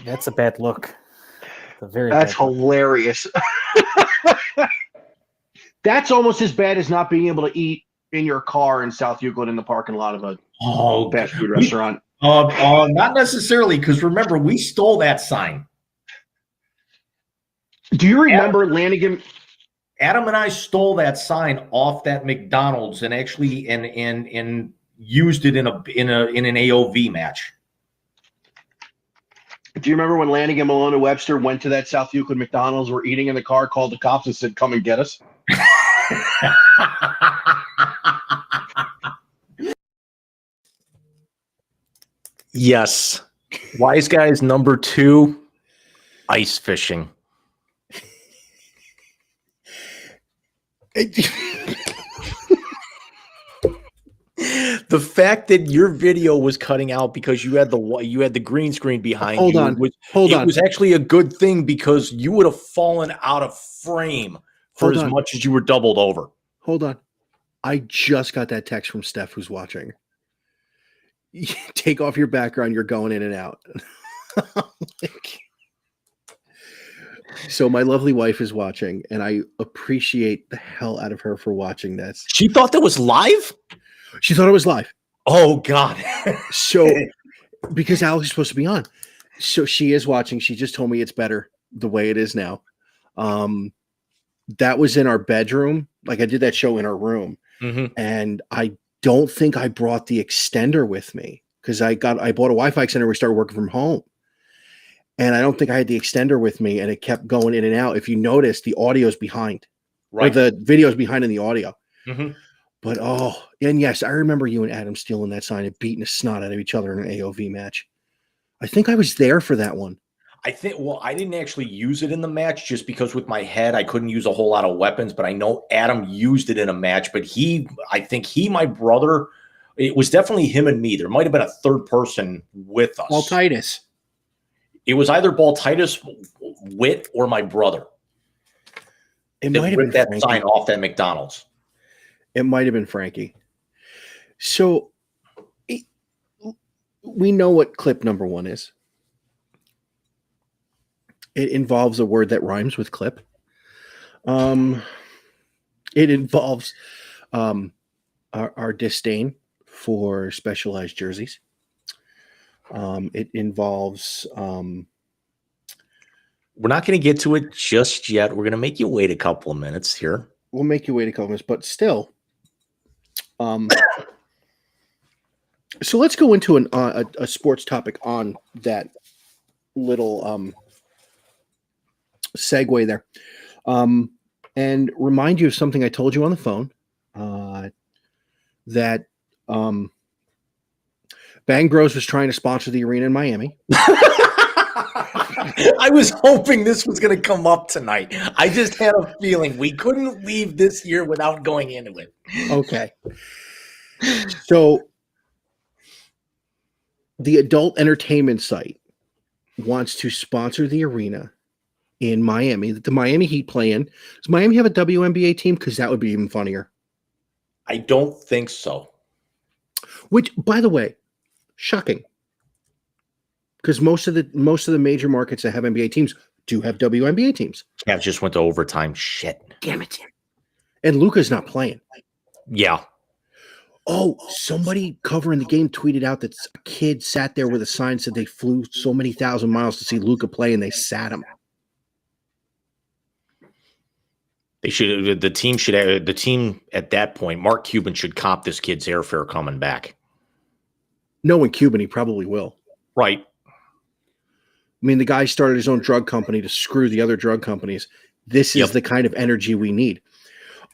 That's a bad look. It's a very
That's
bad look.
hilarious. That's almost as bad as not being able to eat in your car in South Euclid in the parking lot of a
Oh,
fast food restaurant.
not necessarily, because remember, we stole that sign.
Do you remember Lanigan?
Adam and I stole that sign off that McDonald's and actually and used it in an AOV match.
Do you remember when Lanigan, Malone, and Webster went to that South Euclid McDonald's, were eating in the car, called the cops, and said, "Come and get us"?
Yes. Wise guys number 2, ice fishing. The fact that your video was cutting out because you had the green screen behind
Hold
you
on.
was,
Hold
it
on.
was actually a good thing because you would have fallen out of frame for
Hold
as
on.
much as you were doubled over.
Hold on. I just got that text from Steph who's watching. Take off your background. You're going in and out. So my lovely wife is watching, and I appreciate the hell out of her for watching this.
She thought that was live?
She thought it was live.
Oh God.
So because Alex is supposed to be on. So she is watching. She just told me it's better the way it is now. That was in our bedroom. Like I did that show in our room.
Mhm.
And I don't think I brought the extender with me because I bought a Wi-Fi extender. We started working from home. And I don't think I had the extender with me, and it kept going in and out. If you notice, the audio's behind. Or the video's behind in the audio.
Mhm.
But and yes, I remember you and Adam stealing that sign and beating the snot out of each other in an AOV match. I think I was there for that one.
I didn't actually use it in the match just because with my head, I couldn't use a whole lot of weapons, but I know Adam used it in a match, but I think my brother, it was definitely him and me. There might've been a third person with us.
Paul Titus.
It was either Ball Titus, Witt, or my brother.
It
That
might have been
ripped that
Frankie.
sign off that McDonald's.
It might have been Frankie. So we know what clip number 1 is. It involves a word that rhymes with clip. It involves our disdain for specialized jerseys. It involves
We're not going to get to it just yet. We're going to make you wait a couple of minutes here.
we'll make you wait a couple minutes, but still. So let's go into a sports topic on that little segue there, and remind you of something I told you on the phone, that Bang Bros was trying to sponsor the arena in Miami.
I was hoping this was going to come up tonight. I just had a feeling we couldn't leave this year without going into it.
Okay. So the adult entertainment site wants to sponsor the arena in Miami that the Miami Heat play in. Does Miami have a WNBA team? Because that would be even funnier.
I don't think so.
Which, by the way, shocking. Because most of the major markets that have NBA teams do have WNBA teams.
Cavs just went to overtime. Shit.
Damn it. And Luka's not playing.
Yeah.
Oh, somebody covering the game tweeted out that a kid sat there with a sign said they flew so many thousand miles to see Luka play and they sat him.
They should. The team at that point, Mark Cuban should cop this kid's airfare coming back.
Knowing Cuban, he probably will.
Right.
I mean, the guy started his own drug company to screw the other drug companies. This is the kind of energy we need.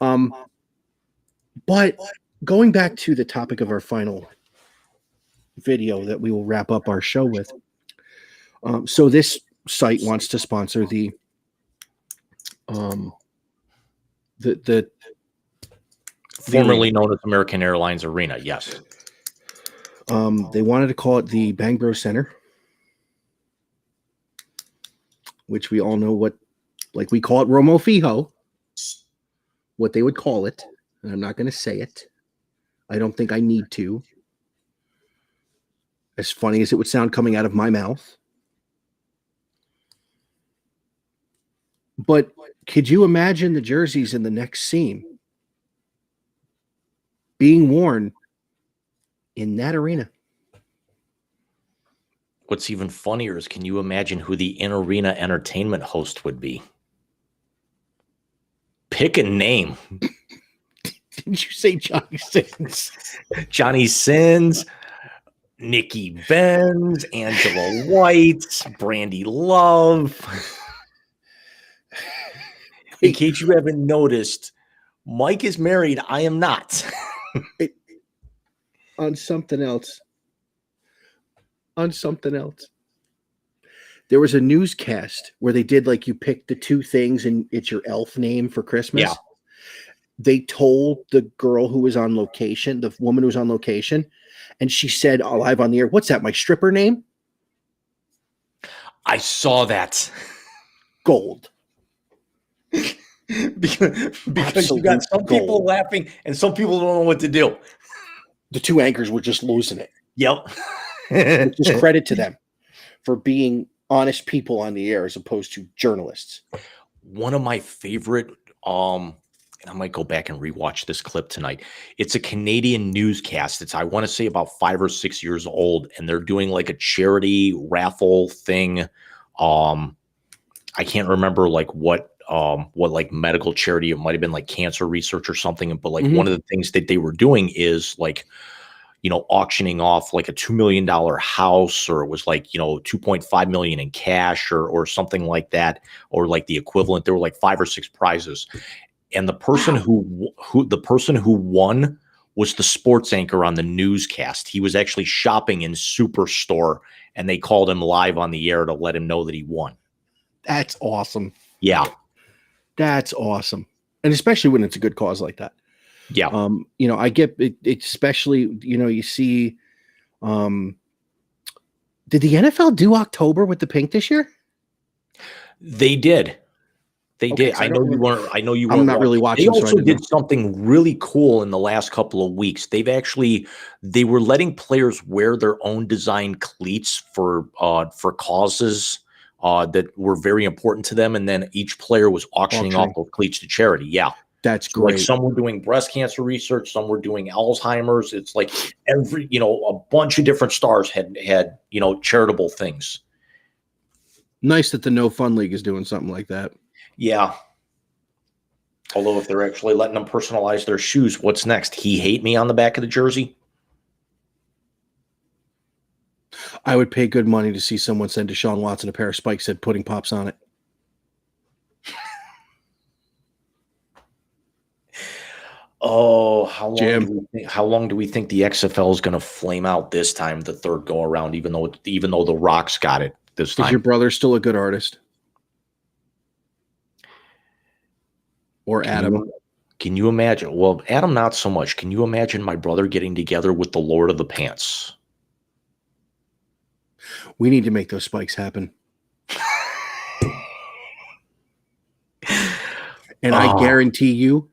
But going back to the topic of our final video that we will wrap up our show with. So this site wants to sponsor the
formerly known as American Airlines Arena. Yes.
They wanted to call it the Bang Bros Center, which we all know what, like we call it Romo Fijo, what they would call it. And I'm not going to say it. I don't think I need to. As funny as it would sound coming out of my mouth. But could you imagine the jerseys in the next scene being worn in that arena?
What's even funnier is, can you imagine who the in-arena entertainment host would be? Pick a name.
Didn't you say Johnny Sins?
Johnny Sins, Nikki Benz, Angela White, Brandy Love. In case you haven't noticed, Mike is married. I am not.
On something else. There was a newscast where they did like you pick the two things and it's your elf name for Christmas.
Yeah.
They told the girl who was on location, the woman who was on location, and she said live on the air, "What's that? My stripper name?"
I saw that.
Gold.
because you got some people laughing and some people don't know what to do.
The two anchors were just losing it.
Yep.
Just credit to them for being honest people on the air as opposed to journalists.
One of my favorite, and I might go back and rewatch this clip tonight. It's a Canadian newscast. It's, I want to say, about 5 or 6 years old, and they're doing like a charity raffle thing. I can't remember like what like medical charity. It might have been like cancer research or something. But like one of the things that they were doing is like, you know, auctioning off like a $2 million house, or it was like, you know, 2.5 million in cash or something like that, or like the equivalent. There were like 5 or 6 prizes. And the person who won was the sports anchor on the newscast. He was actually shopping in Superstore, and they called him live on the air to let him know that he won.
That's awesome.
Yeah.
That's awesome. And especially when it's a good cause like that.
Yeah.
You know, I get it, especially, you know, you see, did the NFL do October with the pink this year?
They did. They did.
So
I know you weren't.
I'm not really watching.
They also did something really cool in the last couple of weeks. They were letting players wear their own design cleats for causes that were very important to them, and then each player was auctioning off those cleats to charity. Yeah,
that's great.
Like some were doing breast cancer research, some were doing Alzheimer's. It's like every, you know, a bunch of different stars had you know, charitable things.
Nice that the No Fun League is doing something like that.
Yeah. Although if they're actually letting them personalize their shoes, what's next? He hate me on the back of the jersey?
I would pay good money to see someone send Deshaun Watson a pair of spikes that pudding pops on it.
Oh, how long do we think the XFL is going to flame out this time, the third go around, even though the Rock's got it this time?
Is your brother still a good artist? Or Adam?
Can you imagine? Well, Adam, not so much. Can you imagine my brother getting together with the Lord of the Pants?
We need to make those spikes happen. And I guarantee you,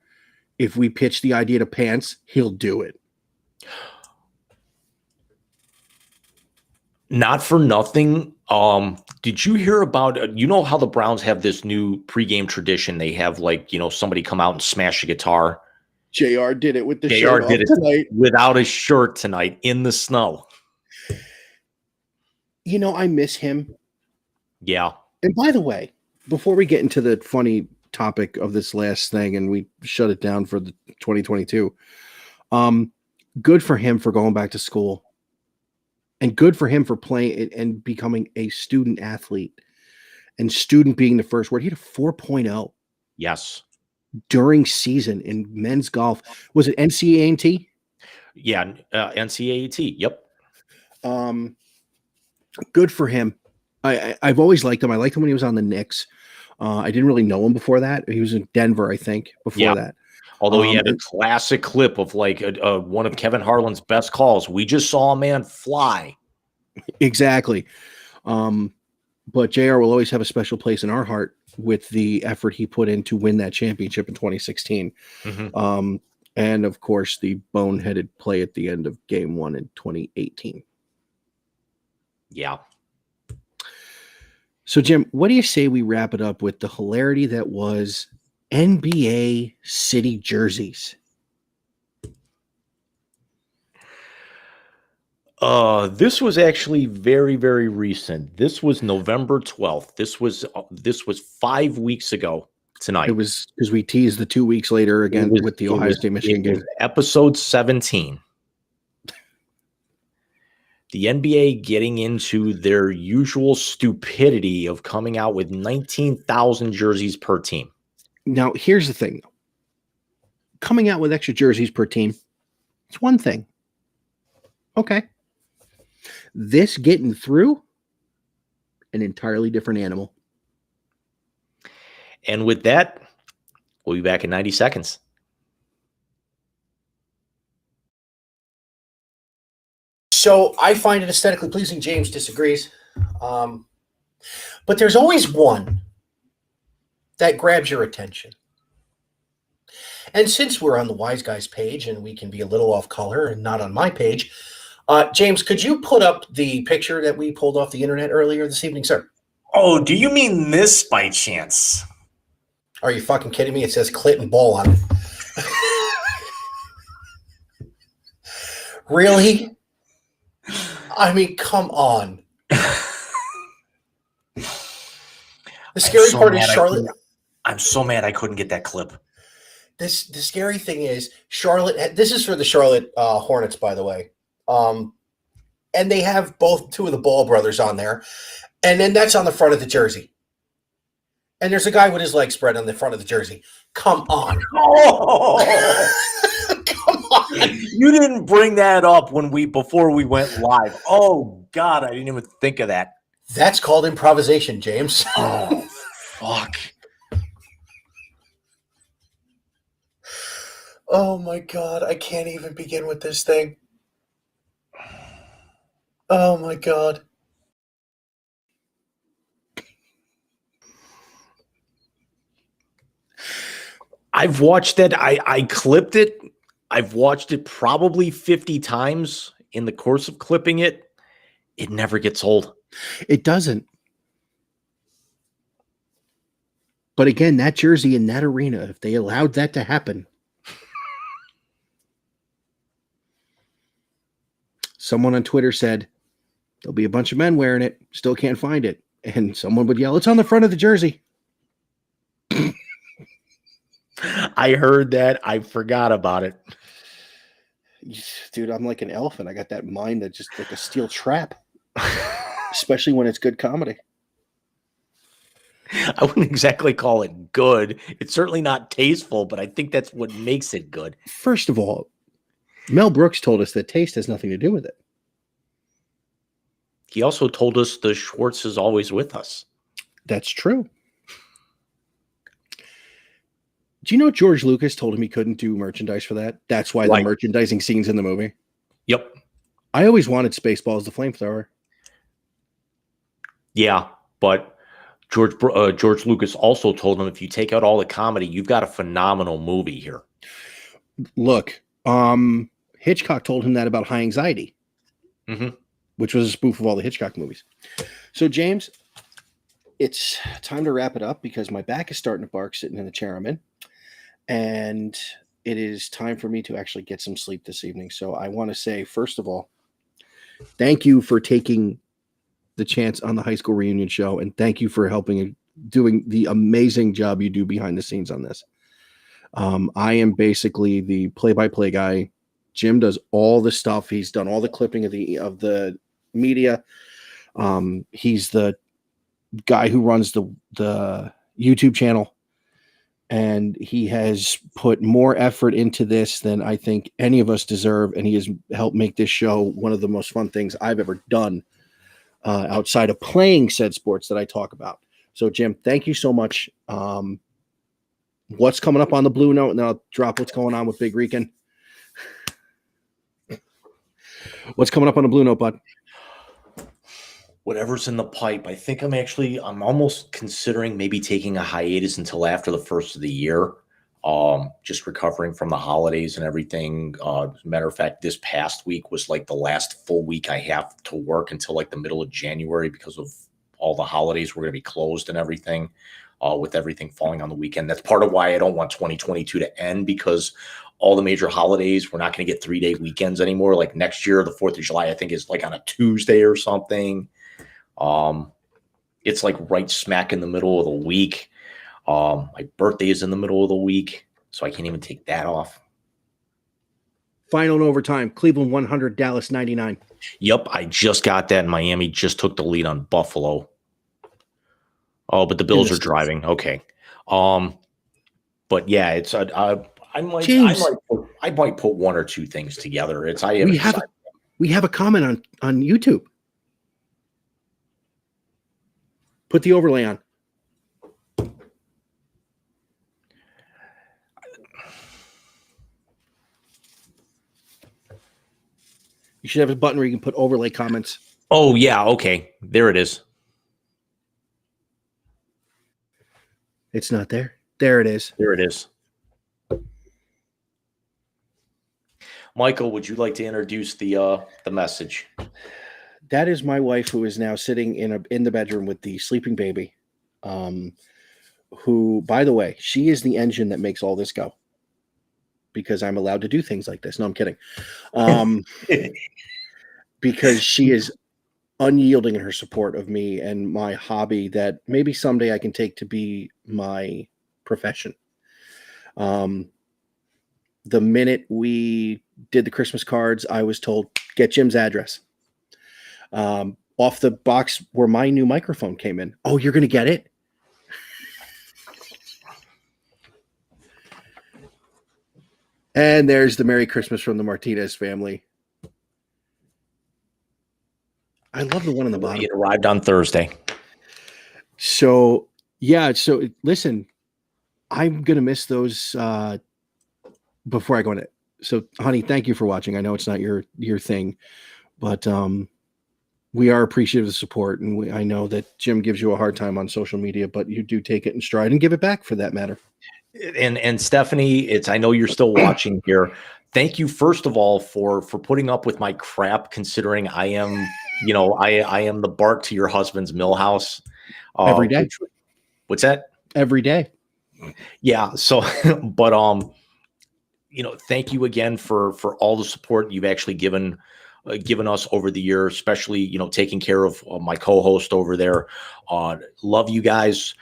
if we pitch the idea to Pants, he'll do it.
Not for nothing. Did you hear about, you know how the Browns have this new pregame tradition? They have like, somebody come out and smash a guitar.
JR did it with the
JR
shirt
did
off
it
tonight.
without a shirt tonight in the snow.
I miss him.
Yeah.
And by the way, before we get into the funny topic of this last thing and we shut it down for the 2022, good for him for going back to school. And good for him for playing and becoming a student athlete. And student being the first word. He had a 4.0.
Yes.
During season in men's golf. Was it NCAA?
Yeah. NCAA. Yep.
Good for him. I've always liked him. I liked him when he was on the Knicks. I didn't really know him before that. He was in Denver, I think, before that.
Although he had a classic clip of like one of Kevin Harlan's best calls. We just saw a man fly.
Exactly. But JR will always have a special place in our heart with the effort he put in to win that championship in 2016.
Mm-hmm.
And of course, the boneheaded play at the end of game 1 in 2018.
Yeah.
So, Jim, what do you say we wrap it up with the hilarity that was NBA city jerseys?
This was actually very, very recent. This was November 12th. This was 5 weeks ago tonight.
It was because we teased the 2 weeks later again with the Ohio State Michigan game.
Episode 17. The NBA getting into their usual stupidity of coming out with 19,000 jerseys per team.
Now, here's the thing. Coming out with extra jerseys per team, it's one thing. Okay. This getting through, an entirely different animal.
And with that, we'll be back in 90 seconds.
So I find it aesthetically pleasing. James disagrees. But there's always one that grabs your attention. And since we're on the Wise Guys page and we can be a little off color and not on my page, James, could you put up the picture that we pulled off the internet earlier this evening, sir?
Oh, do you mean this by chance?
Are you fucking kidding me? It says clit and ball on it. Really? I mean, come on. The scary part is Charlotte.
I'm so mad I couldn't get that clip.
The scary thing is Charlotte. This is for the Charlotte Hornets, by the way. And they have two of the Ball brothers on there. And then that's on the front of the jersey. And there's a guy with his legs spread on the front of the jersey. Come on.
Oh!
Come on.
You didn't bring that up before we went live. Oh God, I didn't even think of that.
That's called improvisation, James.
Oh, fuck.
Oh my God, I can't even begin with this thing. Oh my God.
I've watched it. I clipped it. I've watched it probably 50 times in the course of clipping it. It never gets old.
It doesn't. But again, that jersey in that arena, if they allowed that to happen, someone on Twitter said, there'll be a bunch of men wearing it, still can't find it. And someone would yell, it's on the front of the jersey.
I heard that. I forgot about it.
Dude, I'm like an elephant. I got that mind that's just like a steel trap, especially when it's good comedy.
I wouldn't exactly call it good. It's certainly not tasteful, but I think that's what makes it good.
First of all, Mel Brooks told us that taste has nothing to do with it.
He also told us the Schwartz is always with us.
That's true. Do you know George Lucas told him he couldn't do merchandise for that? That's why the merchandising scenes in the movie.
Yep.
I always wanted Spaceballs the flamethrower.
Yeah, but George Lucas also told him if you take out all the comedy, you've got a phenomenal movie here.
Look, Hitchcock told him that about High Anxiety, which was a spoof of all the Hitchcock movies. So, James, it's time to wrap it up because my back is starting to bark sitting in the chair I'm in. And it is time for me to actually get some sleep this evening. So I want to say, first of all, thank you for taking the chance on the high school reunion show. And thank you for helping doing the amazing job you do behind the scenes on this. I am basically the play-by-play guy. Jim does all the stuff. He's done all the clipping of the media. He's the guy who runs the YouTube channel, and he has put more effort into this than I think any of us deserve. And he has helped make this show one of the most fun things I've ever done outside of playing said sports that I talk about. So Jim, thank you so much. What's coming up on the Blue Note, and then I'll drop what's going on with Big Rican. What's coming up on the Blue Note, bud?
Whatever's in the pipe. I think I'm almost considering maybe taking a hiatus until after the first of the year. Just recovering from the holidays and everything. As a matter of fact, this past week was like the last full week I have to work until like the middle of January because of all the holidays were going to be closed and everything, with everything falling on the weekend. That's part of why I don't want 2022 to end, because all the major holidays, we're not going to get 3-day weekends anymore. Like next year, the 4th of July, I think is like on a Tuesday or something. It's like right smack in the middle of the week. My birthday is in the middle of the week, so I can't even take that off.
Final and overtime, Cleveland 100, Dallas 99.
Yep, I just got that. Miami just took the lead on Buffalo. Oh, but the Bills are driving. Okay. But yeah, it's I might put one or two things together.
We have a comment on YouTube. Put the overlay on. You should have a button where you can put overlay comments.
Oh, yeah. Okay. There it is.
It's not there. There it is.
There it is. Michael, would you like to introduce the message?
That is my wife, who is now sitting in the bedroom with the sleeping baby. Who, by the way, she is the engine that makes all this go. Because I'm allowed to do things like this. No, I'm kidding. Because she is unyielding in her support of me and my hobby that maybe someday I can take to be my profession. The minute we did the Christmas cards, I was told, get Jim's address. Off the box where my new microphone came in. Oh, you're going to get it? And there's the Merry Christmas from the Martinez family. I love the one on the bottom.
It arrived on Thursday.
So, yeah. So, listen, I'm going to miss those before I go in it. So, honey, thank you for watching. I know it's not your thing, but we are appreciative of the support. And I know that Jim gives you a hard time on social media, but you do take it in stride and give it back for that matter.
And Stephanie, I know you're still watching here. Thank you, first of all, for putting up with my crap, considering I am, I am the bark to your husband's millhouse.
Every day.
What's that?
Every day.
Yeah. So, but, thank you again for all the support you've actually given us over the year, especially, taking care of my co-host over there. Love you guys.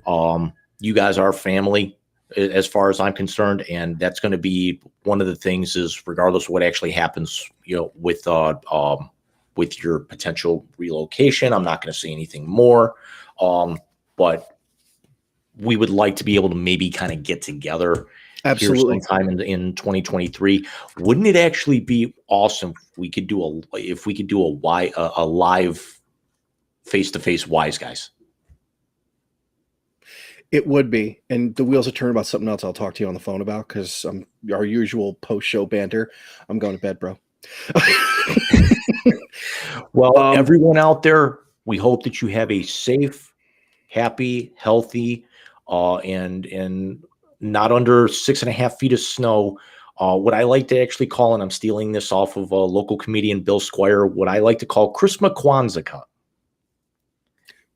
You guys are family, as far as I'm concerned, and that's going to be one of the things. Is regardless of what actually happens, with your potential relocation, I'm not going to say anything more. But we would like to be able to maybe kind of get together.
Absolutely.
Sometime in 2023. Wouldn't it actually be awesome if we could do a live face-to-face Wise Guys?
It would be. And the wheels will turn about something else I'll talk to you on the phone about, because our usual post-show banter. I'm going to bed, bro.
Well, everyone out there, we hope that you have a safe, happy, healthy, and not under 6.5 feet of snow. What I like to actually call, and I'm stealing this off of a local comedian, Bill Squire, what I like to call Christmas Kwanzaa.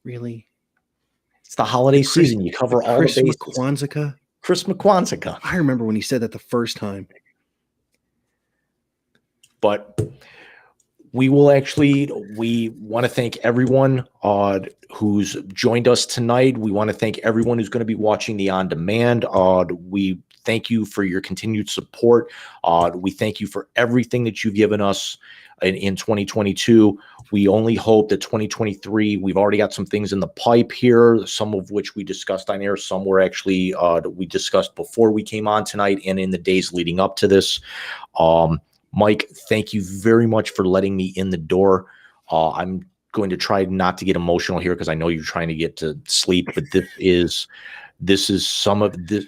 Really?
It's the holiday season. You cover all the
Chris
bases.
McQuanzica.
Chris McQuanzica.
I remember when he said that the first time.
But we want to thank everyone who's joined us tonight. We want to thank everyone who's going to be watching the on demand. We thank you for your continued support. We thank you for everything that you've given us in 2022. We only hope that 2023, we've already got some things in the pipe here, some of which we discussed on air. Some were actually we discussed before we came on tonight and in the days leading up to this. Mike, thank you very much for letting me in the door. I'm going to try not to get emotional here because I know you're trying to get to sleep, but this is some of this.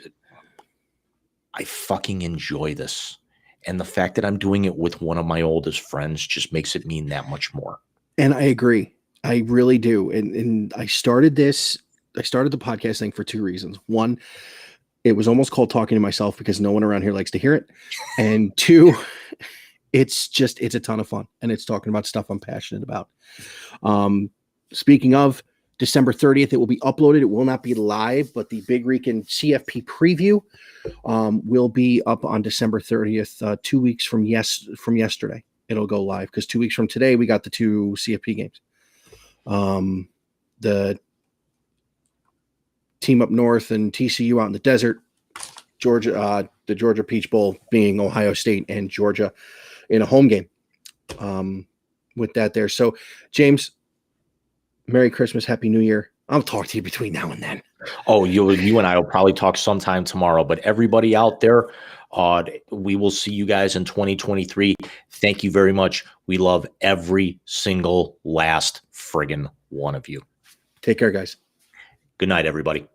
I fucking enjoy this. And the fact that I'm doing it with one of my oldest friends just makes it mean that much more.
And I agree. I really do. And I started the podcast thing for two reasons. One, it was almost called talking to myself because no one around here likes to hear it. And two, it's a ton of fun. And it's talking about stuff I'm passionate about. Speaking of December 30th, it will be uploaded. It will not be live, but the Big Rican CFP preview will be up on December 30th, 2 weeks from yesterday. It'll go live because 2 weeks from today, we got the two CFP games. The team up north and TCU out in the desert, Georgia, the Georgia Peach Bowl being Ohio State and Georgia in a home game with that there. So, James, Merry Christmas, Happy New Year. I'll talk to you between now and then.
Oh, you and I will probably talk sometime tomorrow, but everybody out there, we will see you guys in 2023. Thank you very much. We love every single last friggin' one of you.
Take care, guys.
Good night, everybody.